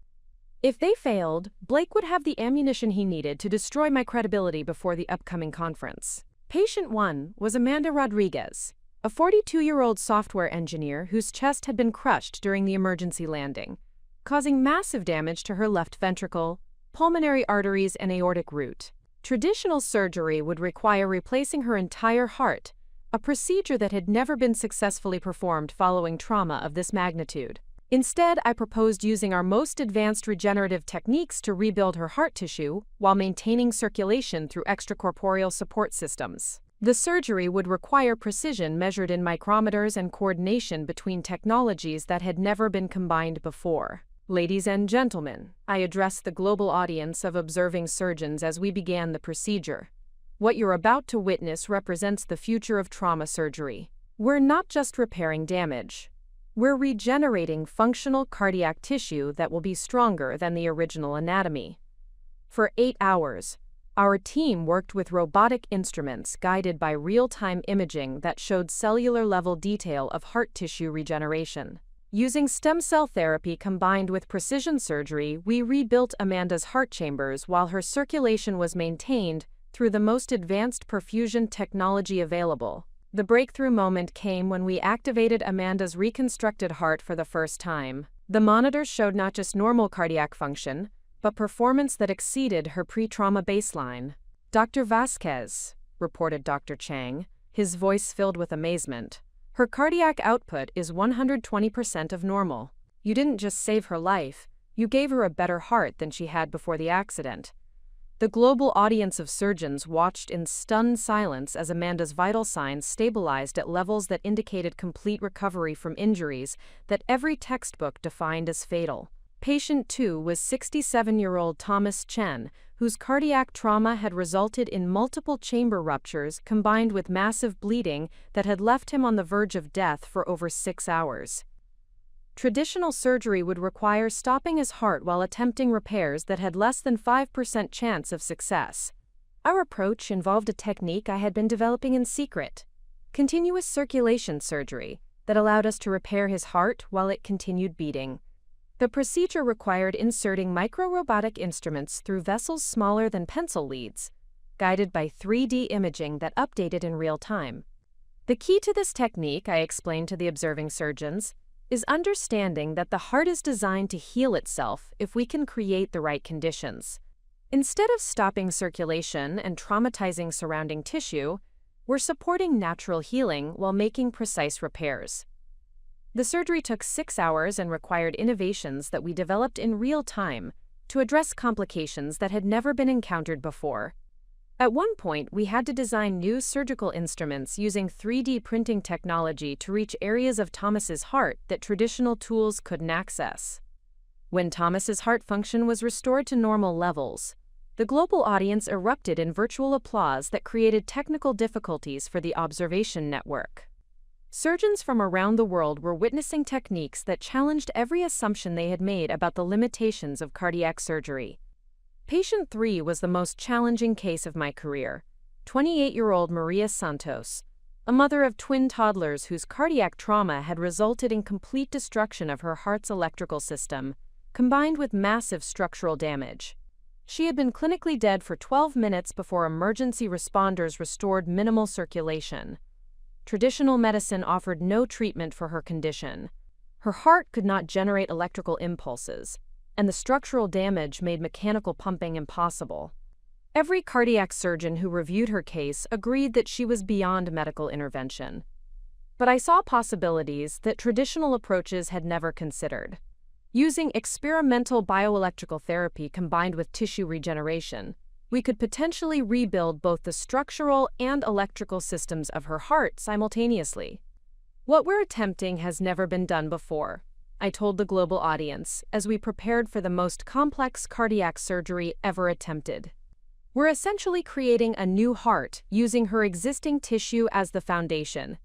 If they failed, Blake would have the ammunition he needed to destroy my credibility before the upcoming conference. Patient 1 was Amanda Rodriguez, a 42-year-old software engineer whose chest had been crushed during the emergency landing, causing massive damage to her left ventricle, pulmonary arteries, and aortic root. Traditional surgery would require replacing her entire heart, a procedure that had never been successfully performed following trauma of this magnitude. Instead, I proposed using our most advanced regenerative techniques to rebuild her heart tissue while maintaining circulation through extracorporeal support systems. The surgery would require precision measured in micrometers and coordination between technologies that had never been combined before. Ladies and gentlemen, I addressed the global audience of observing surgeons as we began the procedure. What you're about to witness represents the future of trauma surgery. We're not just repairing damage. We're regenerating functional cardiac tissue that will be stronger than the original anatomy. For 8 hours, our team worked with robotic instruments guided by real-time imaging that showed cellular-level detail of heart tissue regeneration. Using stem cell therapy combined with precision surgery, we rebuilt Amanda's heart chambers while her circulation was maintained through the most advanced perfusion technology available. The breakthrough moment came when we activated Amanda's reconstructed heart for the first time. The monitors showed not just normal cardiac function, but performance that exceeded her pre-trauma baseline. Dr. Vasquez, reported Dr. Chang, his voice filled with amazement. Her cardiac output is 120% of normal. You didn't just save her life, you gave her a better heart than she had before the accident. The global audience of surgeons watched in stunned silence as Amanda's vital signs stabilized at levels that indicated complete recovery from injuries that every textbook defined as fatal. Patient 2 was 67-year-old Thomas Chen, whose cardiac trauma had resulted in multiple chamber ruptures combined with massive bleeding that had left him on the verge of death for over 6 hours. Traditional surgery would require stopping his heart while attempting repairs that had less than 5% chance of success. Our approach involved a technique I had been developing in secret: continuous circulation surgery that allowed us to repair his heart while it continued beating. The procedure required inserting micro-robotic instruments through vessels smaller than pencil leads, guided by 3D imaging that updated in real time. The key to this technique, I explained to the observing surgeons, is understanding that the heart is designed to heal itself if we can create the right conditions. Instead of stopping circulation and traumatizing surrounding tissue, we're supporting natural healing while making precise repairs. The surgery took 6 hours and required innovations that we developed in real time to address complications that had never been encountered before. At one point, we had to design new surgical instruments using 3D printing technology to reach areas of Thomas's heart that traditional tools couldn't access. When Thomas's heart function was restored to normal levels, the global audience erupted in virtual applause that created technical difficulties for the observation network. Surgeons from around the world were witnessing techniques that challenged every assumption they had made about the limitations of cardiac surgery. Patient 3 was the most challenging case of my career. 28-year-old Maria Santos, a mother of twin toddlers whose cardiac trauma had resulted in complete destruction of her heart's electrical system, combined with massive structural damage. She had been clinically dead for 12 minutes before emergency responders restored minimal circulation. Traditional medicine offered no treatment for her condition. Her heart could not generate electrical impulses, and the structural damage made mechanical pumping impossible. Every cardiac surgeon who reviewed her case agreed that she was beyond medical intervention. But I saw possibilities that traditional approaches had never considered. Using experimental bioelectrical therapy combined with tissue regeneration, we could potentially rebuild both the structural and electrical systems of her heart simultaneously. What we're attempting has never been done before, I told the global audience as we prepared for the most complex cardiac surgery ever attempted. We're essentially creating a new heart using her existing tissue as the foundation.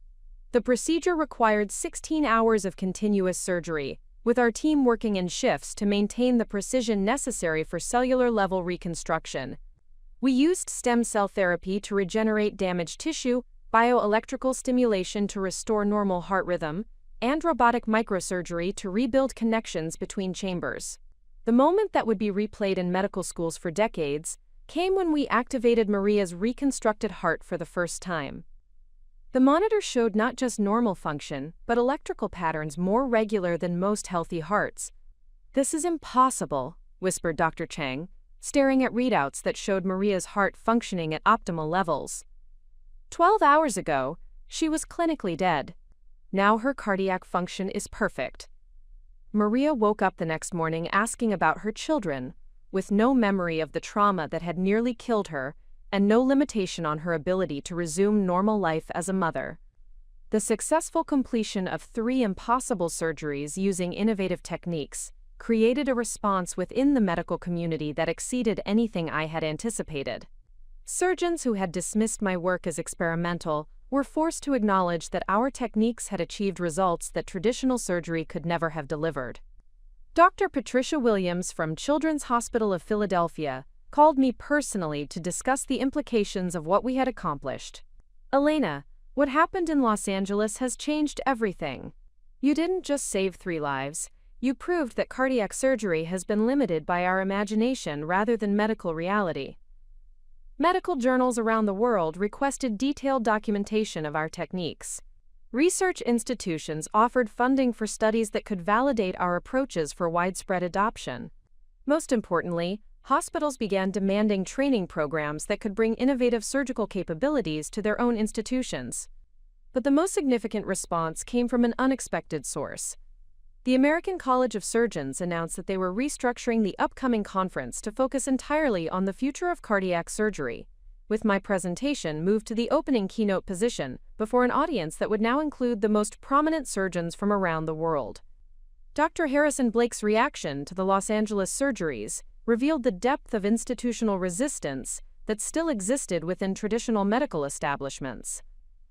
The procedure required 16 hours of continuous surgery, with our team working in shifts to maintain the precision necessary for cellular-level reconstruction. We used stem cell therapy to regenerate damaged tissue, bioelectrical stimulation to restore normal heart rhythm, and robotic microsurgery to rebuild connections between chambers. The moment that would be replayed in medical schools for decades came when we activated Maria's reconstructed heart for the first time. The monitor showed not just normal function, but electrical patterns more regular than most healthy hearts. "This is impossible," whispered Dr. Chang, staring at readouts that showed Maria's heart functioning at optimal levels. 12 hours ago, she was clinically dead. Now her cardiac function is perfect. Maria woke up the next morning asking about her children, with no memory of the trauma that had nearly killed her and no limitation on her ability to resume normal life as a mother. The successful completion of 3 impossible surgeries using innovative techniques created a response within the medical community that exceeded anything I had anticipated. Surgeons who had dismissed my work as experimental were forced to acknowledge that our techniques had achieved results that traditional surgery could never have delivered. Dr. Patricia Williams from Children's Hospital of Philadelphia called me personally to discuss the implications of what we had accomplished. "Elena, what happened in Los Angeles has changed everything. You didn't just save 3 lives, you proved that cardiac surgery has been limited by our imagination rather than medical reality." Medical journals around the world requested detailed documentation of our techniques. Research institutions offered funding for studies that could validate our approaches for widespread adoption. Most importantly, hospitals began demanding training programs that could bring innovative surgical capabilities to their own institutions. But the most significant response came from an unexpected source. The American College of Surgeons announced that they were restructuring the upcoming conference to focus entirely on the future of cardiac surgery, with my presentation moved to the opening keynote position before an audience that would now include the most prominent surgeons from around the world. Dr. Harrison Blake's reaction to the Los Angeles surgeries revealed the depth of institutional resistance that still existed within traditional medical establishments.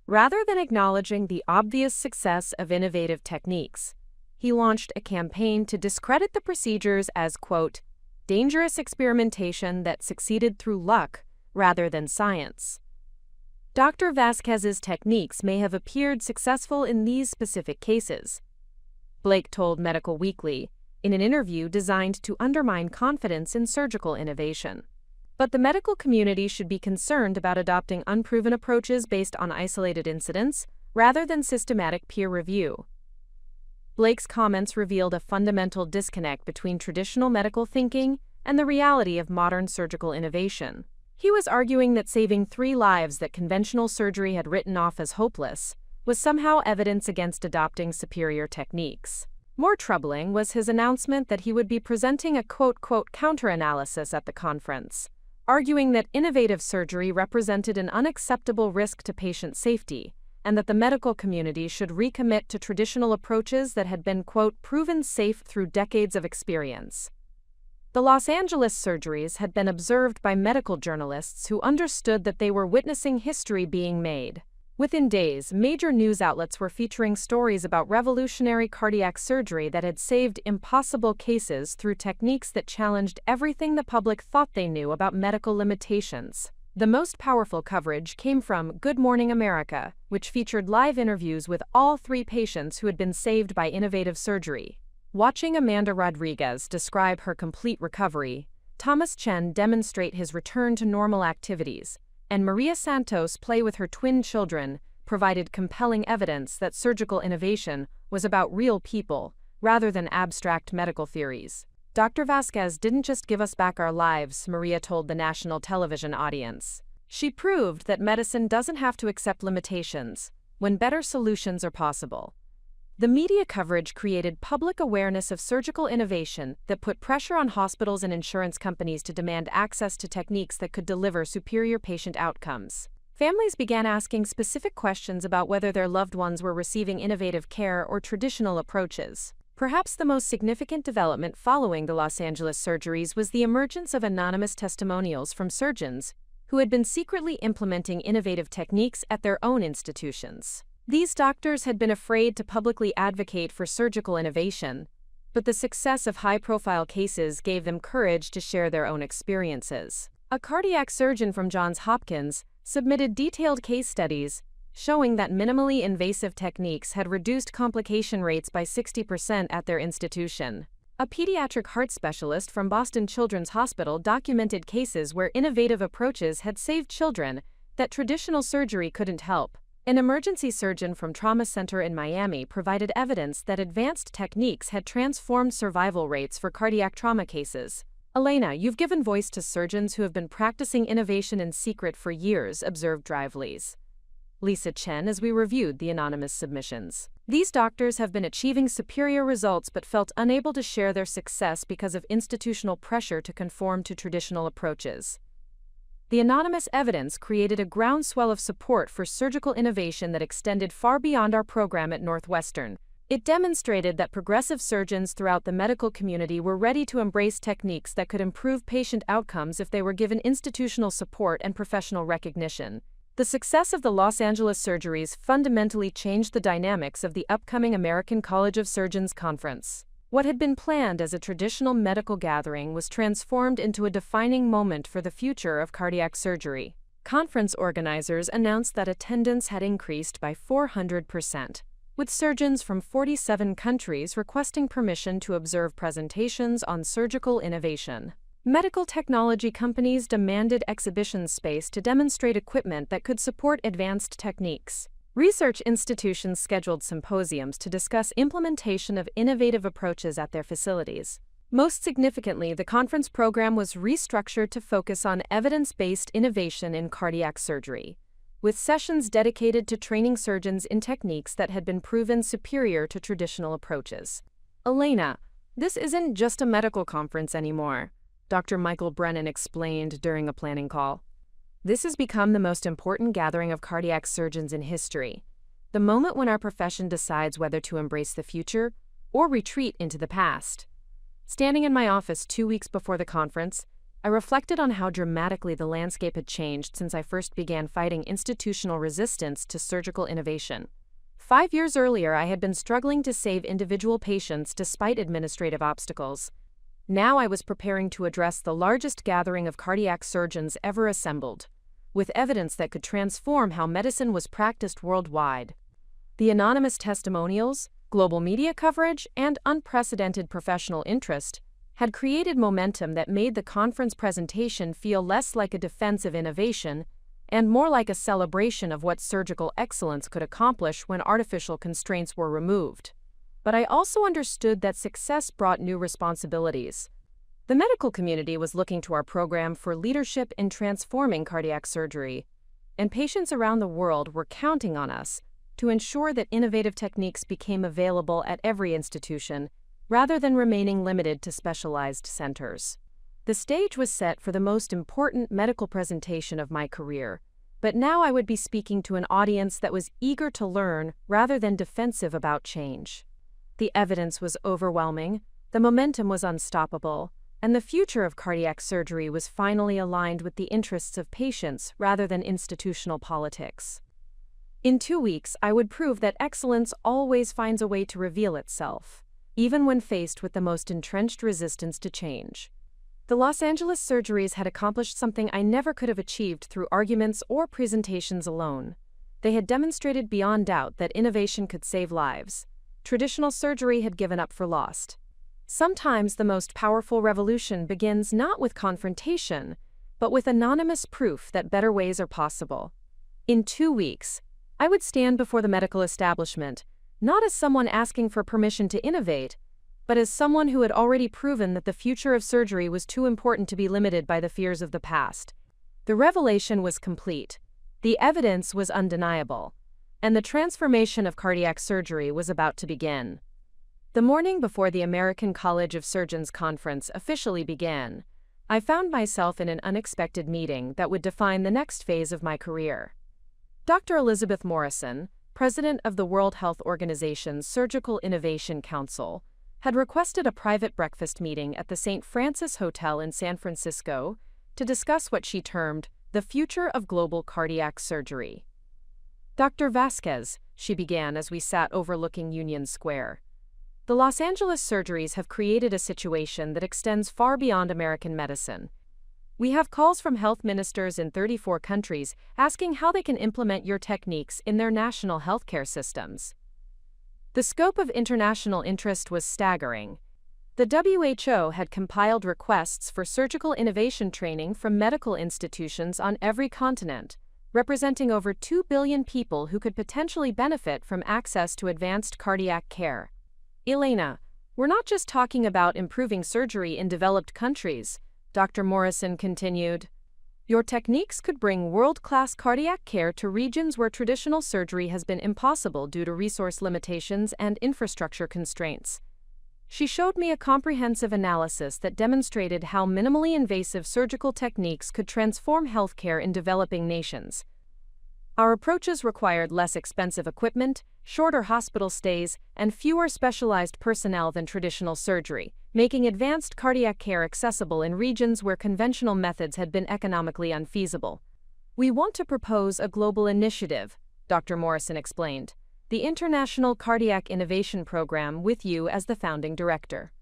Rather than acknowledging the obvious success of innovative techniques, he launched a campaign to discredit the procedures as, quote, dangerous experimentation that succeeded through luck rather than science. Dr. Vasquez's techniques may have appeared successful in these specific cases, Blake told Medical Weekly in an interview designed to undermine confidence in surgical innovation. But the medical community should be concerned about adopting unproven approaches based on isolated incidents rather than systematic peer review. Blake's comments revealed a fundamental disconnect between traditional medical thinking and the reality of modern surgical innovation. He was arguing that saving 3 lives that conventional surgery had written off as hopeless was somehow evidence against adopting superior techniques. More troubling was his announcement that he would be presenting a quote-unquote counter-analysis at the conference, arguing that innovative surgery represented an unacceptable risk to patient safety and that the medical community should recommit to traditional approaches that had been, quote, proven safe through decades of experience. The Los Angeles surgeries had been observed by medical journalists who understood that they were witnessing history being made. Within days, major news outlets were featuring stories about revolutionary cardiac surgery that had saved impossible cases through techniques that challenged everything the public thought they knew about medical limitations. The most powerful coverage came from Good Morning America, which featured live interviews with all 3 patients who had been saved by innovative surgery. Watching Amanda Rodriguez describe her complete recovery, Thomas Chen demonstrate his return to normal activities, and Maria Santos play with her twin children provided compelling evidence that surgical innovation was about real people rather than abstract medical theories. Dr. Vasquez didn't just give us back our lives, Maria told the national television audience. She proved that medicine doesn't have to accept limitations when better solutions are possible. The media coverage created public awareness of surgical innovation that put pressure on hospitals and insurance companies to demand access to techniques that could deliver superior patient outcomes. Families began asking specific questions about whether their loved ones were receiving innovative care or traditional approaches. Perhaps the most significant development following the Los Angeles surgeries was the emergence of anonymous testimonials from surgeons who had been secretly implementing innovative techniques at their own institutions. These doctors had been afraid to publicly advocate for surgical innovation, but the success of high-profile cases gave them courage to share their own experiences. A cardiac surgeon from Johns Hopkins submitted detailed case studies showing that minimally invasive techniques had reduced complication rates by 60% at their institution. A pediatric heart specialist from Boston Children's Hospital documented cases where innovative approaches had saved children that traditional surgery couldn't help. An emergency surgeon from Trauma Center in Miami provided evidence that advanced techniques had transformed survival rates for cardiac trauma cases. Elena, you've given voice to surgeons who have been practicing innovation in secret for years, observed Drivelees. Lisa Chen as we reviewed the anonymous submissions. These doctors have been achieving superior results but felt unable to share their success because of institutional pressure to conform to traditional approaches. The anonymous evidence created a groundswell of support for surgical innovation that extended far beyond our program at Northwestern. It demonstrated that progressive surgeons throughout the medical community were ready to embrace techniques that could improve patient outcomes if they were given institutional support and professional recognition. The success of the Los Angeles surgeries fundamentally changed the dynamics of the upcoming American College of Surgeons conference. What had been planned as a traditional medical gathering was transformed into a defining moment for the future of cardiac surgery. Conference organizers announced that attendance had increased by 400%, with surgeons from 47 countries requesting permission to observe presentations on surgical innovation. Medical technology companies demanded exhibition space to demonstrate equipment that could support advanced techniques. Research institutions scheduled symposiums to discuss implementation of innovative approaches at their facilities. Most significantly, the conference program was restructured to focus on evidence-based innovation in cardiac surgery, with sessions dedicated to training surgeons in techniques that had been proven superior to traditional approaches. Elena, this isn't just a medical conference anymore, Dr. Michael Brennan explained during a planning call. This has become the most important gathering of cardiac surgeons in history, the moment when our profession decides whether to embrace the future or retreat into the past. Standing in my office 2 weeks before the conference, I reflected on how dramatically the landscape had changed since I first began fighting institutional resistance to surgical innovation. 5 years earlier, I had been struggling to save individual patients despite administrative obstacles. Now I was preparing to address the largest gathering of cardiac surgeons ever assembled, with evidence that could transform how medicine was practiced worldwide. The anonymous testimonials, global media coverage, and unprecedented professional interest had created momentum that made the conference presentation feel less like a defense of innovation and more like a celebration of what surgical excellence could accomplish when artificial constraints were removed. But I also understood that success brought new responsibilities. The medical community was looking to our program for leadership in transforming cardiac surgery, and patients around the world were counting on us to ensure that innovative techniques became available at every institution, rather than remaining limited to specialized centers. The stage was set for the most important medical presentation of my career, but now I would be speaking to an audience that was eager to learn rather than defensive about change. The evidence was overwhelming, the momentum was unstoppable, and the future of cardiac surgery was finally aligned with the interests of patients rather than institutional politics. In 2 weeks, I would prove that excellence always finds a way to reveal itself, even when faced with the most entrenched resistance to change. The Los Angeles surgeries had accomplished something I never could have achieved through arguments or presentations alone. They had demonstrated beyond doubt that innovation could save lives. Traditional surgery had given up for lost. Sometimes the most powerful revolution begins not with confrontation, but with anonymous proof that better ways are possible. In 2 weeks, I would stand before the medical establishment, not as someone asking for permission to innovate, but as someone who had already proven that the future of surgery was too important to be limited by the fears of the past. The revelation was complete. The evidence was undeniable, and the transformation of cardiac surgery was about to begin. The morning before the American College of Surgeons conference officially began, I found myself in an unexpected meeting that would define the next phase of my career. Dr. Elizabeth Morrison, president of the World Health Organization's Surgical Innovation Council, had requested a private breakfast meeting at the St. Francis Hotel in San Francisco to discuss what she termed the future of global cardiac surgery. Dr. Vasquez, she began as we sat overlooking Union Square. The Los Angeles surgeries have created a situation that extends far beyond American medicine. We have calls from health ministers in 34 countries asking how they can implement your techniques in their national healthcare systems. The scope of international interest was staggering. The WHO had compiled requests for surgical innovation training from medical institutions on every continent, representing over 2 billion people who could potentially benefit from access to advanced cardiac care. Elena, we're not just talking about improving surgery in developed countries, Dr. Morrison continued. Your techniques could bring world-class cardiac care to regions where traditional surgery has been impossible due to resource limitations and infrastructure constraints. She showed me a comprehensive analysis that demonstrated how minimally invasive surgical techniques could transform healthcare in developing nations. Our approaches required less expensive equipment, shorter hospital stays, and fewer specialized personnel than traditional surgery, making advanced cardiac care accessible in regions where conventional methods had been economically unfeasible. We want to propose a global initiative, Dr. Morrison explained, the International Cardiac Innovation Program, with you as the founding director.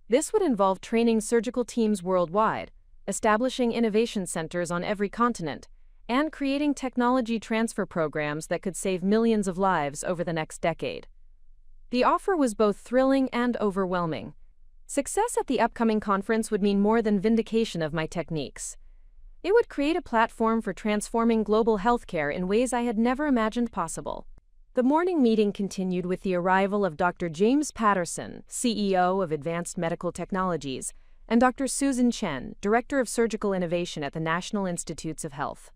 This would involve training surgical teams worldwide, establishing innovation centers on every continent, and creating technology transfer programs that could save millions of lives over the next decade. The offer was both thrilling and overwhelming. Success at the upcoming conference would mean more than vindication of my techniques. It would create a platform for transforming global healthcare in ways I had never imagined possible. The morning meeting continued with the arrival of Dr. James Patterson, CEO of Advanced Medical Technologies, and Dr. Susan Chen, Director of Surgical Innovation at the National Institutes of Health.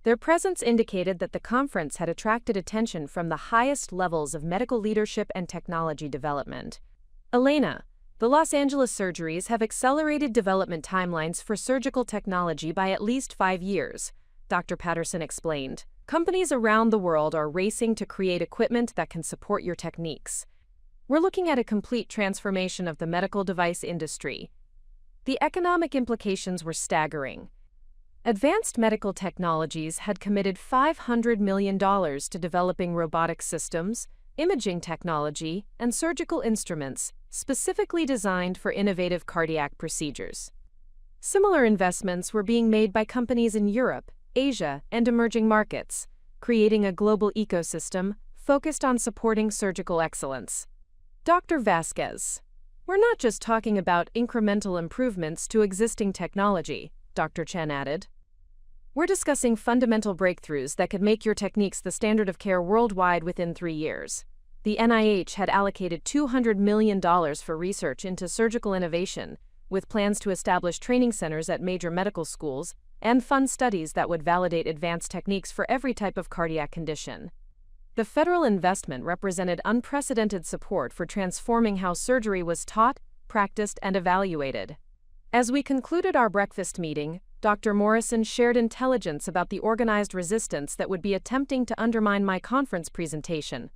Their presence indicated that the conference had attracted attention from the highest levels of medical leadership and technology development. Elena, the Los Angeles surgeries have accelerated development timelines for surgical technology by at least 5 years, Dr. Patterson explained. Companies around the world are racing to create equipment that can support your techniques. We're looking at a complete transformation of the medical device industry. The economic implications were staggering. Advanced Medical Technologies had committed $500 million to developing robotic systems, imaging technology, and surgical instruments specifically designed for innovative cardiac procedures. Similar investments were being made by companies in Europe, Asia, and emerging markets, creating a global ecosystem focused on supporting surgical excellence. Dr. Vasquez, we're not just talking about incremental improvements to existing technology, Dr. Chen added. We're discussing fundamental breakthroughs that could make your techniques the standard of care worldwide within 3 years. The NIH had allocated $200 million for research into surgical innovation, with plans to establish training centers at major medical schools and fund studies that would validate advanced techniques for every type of cardiac condition. The federal investment represented unprecedented support for transforming how surgery was taught, practiced, and evaluated. As we concluded our breakfast meeting, Dr. Morrison shared intelligence about the organized resistance that would be attempting to undermine my conference presentation.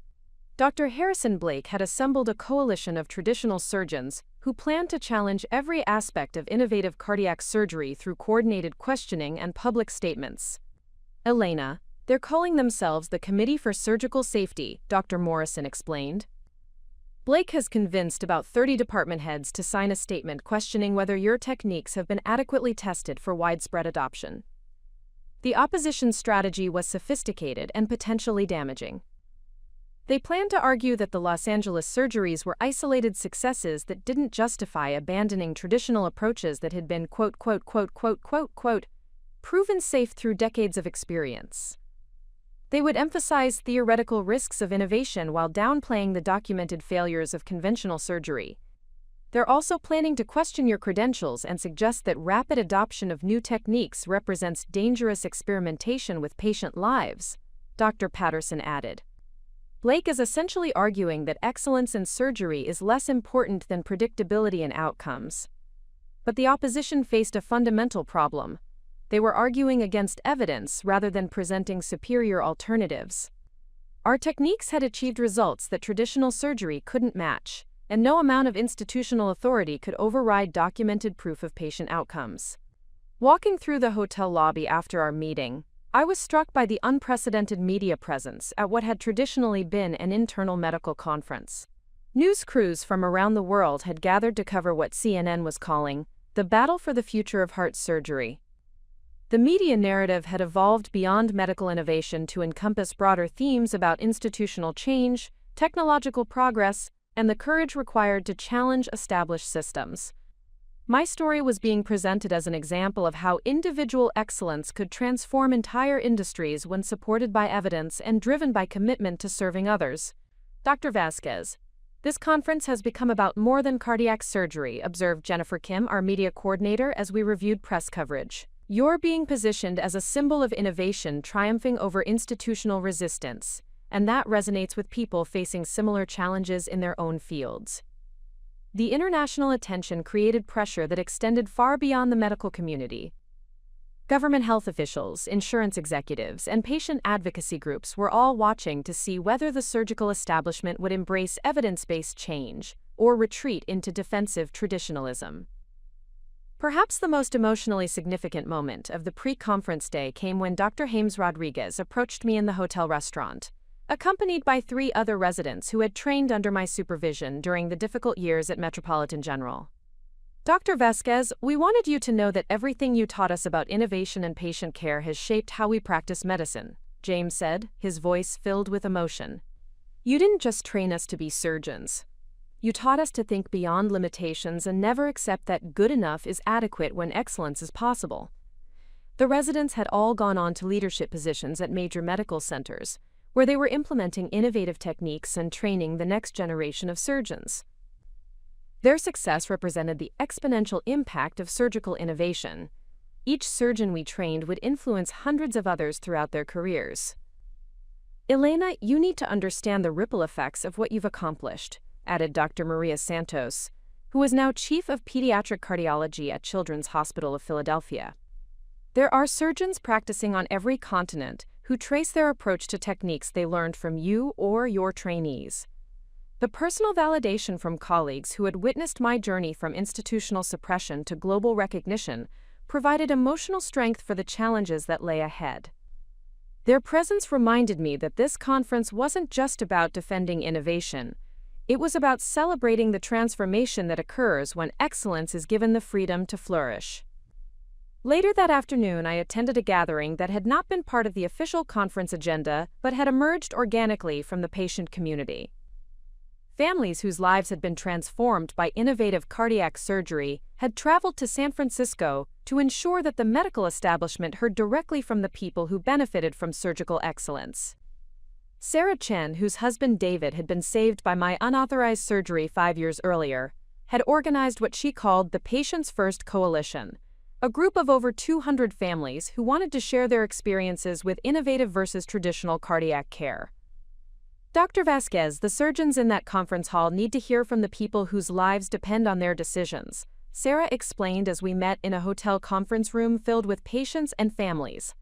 Dr. Harrison Blake had assembled a coalition of traditional surgeons who planned to challenge every aspect of innovative cardiac surgery through coordinated questioning and public statements. Elena, they're calling themselves the Committee for Surgical Safety, Dr. Morrison explained. Blake has convinced about 30 department heads to sign a statement questioning whether your techniques have been adequately tested for widespread adoption. The opposition's strategy was sophisticated and potentially damaging. They planned to argue that the Los Angeles surgeries were isolated successes that didn't justify abandoning traditional approaches that had been proven safe through decades of experience. They would emphasize theoretical risks of innovation while downplaying the documented failures of conventional surgery. They're also planning to question your credentials and suggest that rapid adoption of new techniques represents dangerous experimentation with patient lives, Dr. Patterson added. Blake is essentially arguing that excellence in surgery is less important than predictability in outcomes. But the opposition faced a fundamental problem. They were arguing against evidence rather than presenting superior alternatives. Our techniques had achieved results that traditional surgery couldn't match, and no amount of institutional authority could override documented proof of patient outcomes. Walking through the hotel lobby after our meeting, I was struck by the unprecedented media presence at what had traditionally been an internal medical conference. News crews from around the world had gathered to cover what CNN was calling the battle for the future of heart surgery. The media narrative had evolved beyond medical innovation to encompass broader themes about institutional change, technological progress, and the courage required to challenge established systems. My story was being presented as an example of how individual excellence could transform entire industries when supported by evidence and driven by commitment to serving others. Dr. Vasquez, this conference has become about more than cardiac surgery, observed Jennifer Kim, our media coordinator, as we reviewed press coverage. You're being positioned as a symbol of innovation triumphing over institutional resistance, and that resonates with people facing similar challenges in their own fields. The international attention created pressure that extended far beyond the medical community. Government health officials, insurance executives, and patient advocacy groups were all watching to see whether the surgical establishment would embrace evidence-based change or retreat into defensive traditionalism. Perhaps the most emotionally significant moment of the pre-conference day came when Dr. James Rodriguez approached me in the hotel restaurant, accompanied by 3 other residents who had trained under my supervision during the difficult years at Metropolitan General. Dr. Vasquez, we wanted you to know that everything you taught us about innovation and patient care has shaped how we practice medicine, James said, his voice filled with emotion. You didn't just train us to be surgeons. You taught us to think beyond limitations and never accept that good enough is adequate when excellence is possible. The residents had all gone on to leadership positions at major medical centers, where they were implementing innovative techniques and training the next generation of surgeons. Their success represented the exponential impact of surgical innovation. Each surgeon we trained would influence hundreds of others throughout their careers. "Elena, you need to understand the ripple effects of what you've accomplished," added Dr. Maria Santos, who is now Chief of Pediatric Cardiology at Children's Hospital of Philadelphia. "There are surgeons practicing on every continent who trace their approach to techniques they learned from you or your trainees. The personal validation from colleagues who had witnessed my journey from institutional suppression to global recognition provided emotional strength for the challenges that lay ahead. Their presence reminded me that this conference wasn't just about defending innovation. It was about celebrating the transformation that occurs when excellence is given the freedom to flourish." Later that afternoon, I attended a gathering that had not been part of the official conference agenda but had emerged organically from the patient community. Families whose lives had been transformed by innovative cardiac surgery had traveled to San Francisco to ensure that the medical establishment heard directly from the people who benefited from surgical excellence. Sarah Chen, whose husband David had been saved by my unauthorized surgery 5 years earlier, had organized what she called the Patients First Coalition, a group of over 200 families who wanted to share their experiences with innovative versus traditional cardiac care. "Dr. Vasquez, the surgeons in that conference hall need to hear from the people whose lives depend on their decisions," Sarah explained as we met in a hotel conference room filled with patients and families.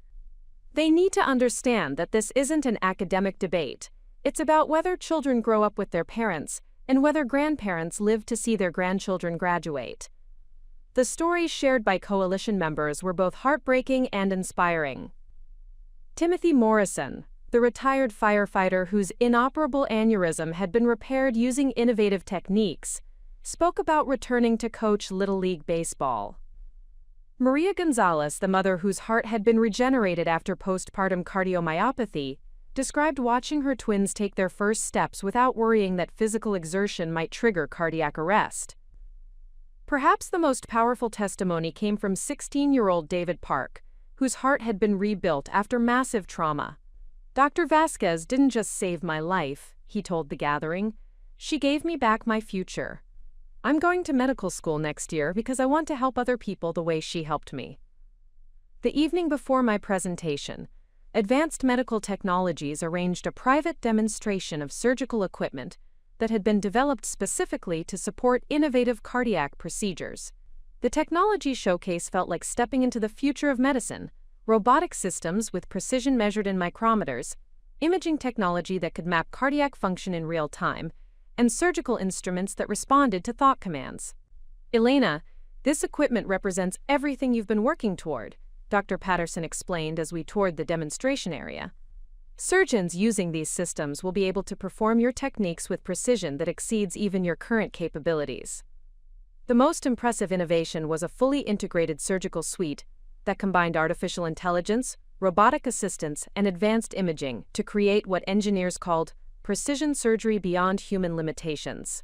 "They need to understand that this isn't an academic debate. It's about whether children grow up with their parents and whether grandparents live to see their grandchildren graduate." The stories shared by coalition members were both heartbreaking and inspiring. Timothy Morrison, the retired firefighter whose inoperable aneurysm had been repaired using innovative techniques, spoke about returning to coach Little League Baseball. Maria Gonzalez, the mother whose heart had been regenerated after postpartum cardiomyopathy, described watching her twins take their first steps without worrying that physical exertion might trigger cardiac arrest. Perhaps the most powerful testimony came from 16-year-old David Park, whose heart had been rebuilt after massive trauma. "Dr. Vasquez didn't just save my life," he told the gathering. "She gave me back my future. I'm going to medical school next year because I want to help other people the way she helped me." The evening before my presentation, Advanced Medical Technologies arranged a private demonstration of surgical equipment that had been developed specifically to support innovative cardiac procedures. The technology showcase felt like stepping into the future of medicine: robotic systems with precision measured in micrometers, imaging technology that could map cardiac function in real time, and surgical instruments that responded to thought commands. "Elena, this equipment represents everything you've been working toward," Dr. Patterson explained as we toured the demonstration area. "Surgeons using these systems will be able to perform your techniques with precision that exceeds even your current capabilities." The most impressive innovation was a fully integrated surgical suite that combined artificial intelligence, robotic assistance, and advanced imaging to create what engineers called precision surgery beyond human limitations.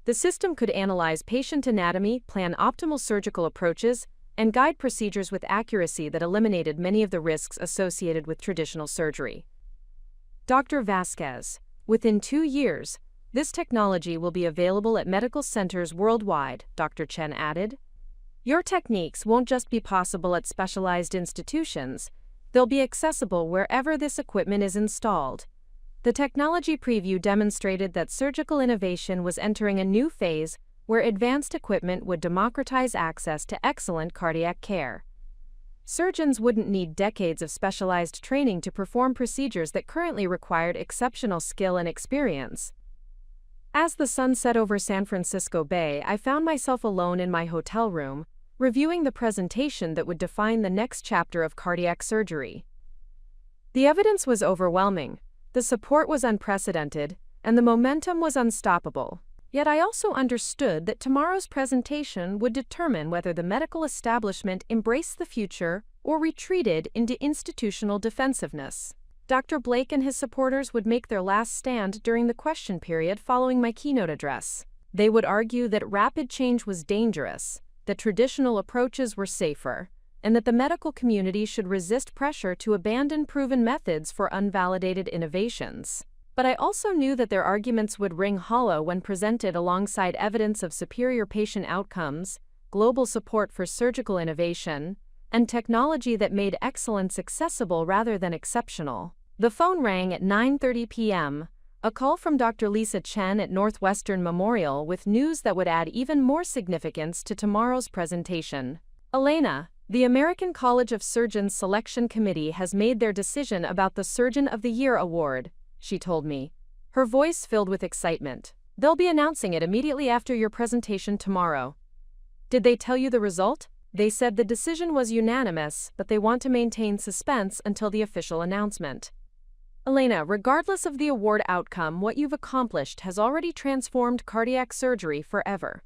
The system could analyze patient anatomy, plan optimal surgical approaches, and guide procedures with accuracy that eliminated many of the risks associated with traditional surgery. "Dr. Vasquez, within 2 years, this technology will be available at medical centers worldwide," Dr. Chen added. "Your techniques won't just be possible at specialized institutions, they'll be accessible wherever this equipment is installed." The technology preview demonstrated that surgical innovation was entering a new phase where advanced equipment would democratize access to excellent cardiac care. Surgeons wouldn't need decades of specialized training to perform procedures that currently required exceptional skill and experience. As the sun set over San Francisco Bay, I found myself alone in my hotel room, reviewing the presentation that would define the next chapter of cardiac surgery. The evidence was overwhelming, the support was unprecedented, and the momentum was unstoppable. Yet I also understood that tomorrow's presentation would determine whether the medical establishment embraced the future or retreated into institutional defensiveness. Dr. Blake and his supporters would make their last stand during the question period following my keynote address. They would argue that rapid change was dangerous, that traditional approaches were safer, and that the medical community should resist pressure to abandon proven methods for unvalidated innovations. But I also knew that their arguments would ring hollow when presented alongside evidence of superior patient outcomes, global support for surgical innovation, and technology that made excellence accessible rather than exceptional. The phone rang at 9:30 p.m., a call from Dr. Lisa Chen at Northwestern Memorial with news that would add even more significance to tomorrow's presentation. Elena, the American College of Surgeons Selection Committee has made their decision about the Surgeon of the Year award, she told me, her voice filled with excitement. They'll be announcing it immediately after your presentation tomorrow. Did they tell you the result? They said the decision was unanimous, but they want to maintain suspense until the official announcement. Elena, regardless of the award outcome, what you've accomplished has already transformed cardiac surgery forever.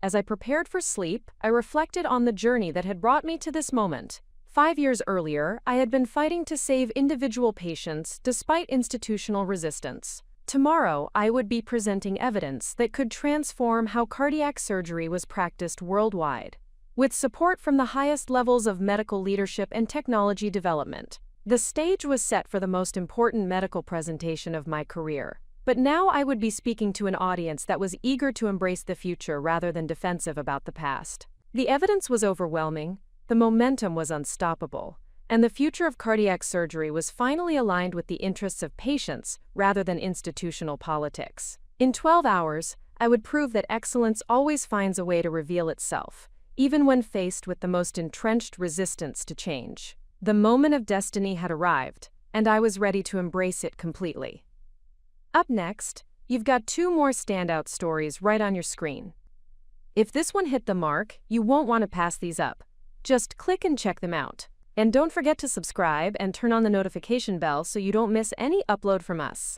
As I prepared for sleep, I reflected on the journey that had brought me to this moment. 5 years earlier, I had been fighting to save individual patients despite institutional resistance. Tomorrow, I would be presenting evidence that could transform how cardiac surgery was practiced worldwide. With support from the highest levels of medical leadership and technology development, the stage was set for the most important medical presentation of my career. But now I would be speaking to an audience that was eager to embrace the future rather than defensive about the past. The evidence was overwhelming, the momentum was unstoppable, and the future of cardiac surgery was finally aligned with the interests of patients rather than institutional politics. In 12 hours, I would prove that excellence always finds a way to reveal itself, even when faced with the most entrenched resistance to change. The moment of destiny had arrived, and I was ready to embrace it completely. Up next, you've got 2 more standout stories right on your screen. If this one hit the mark, you won't want to pass these up. Just click and check them out. And don't forget to subscribe and turn on the notification bell so you don't miss any upload from us.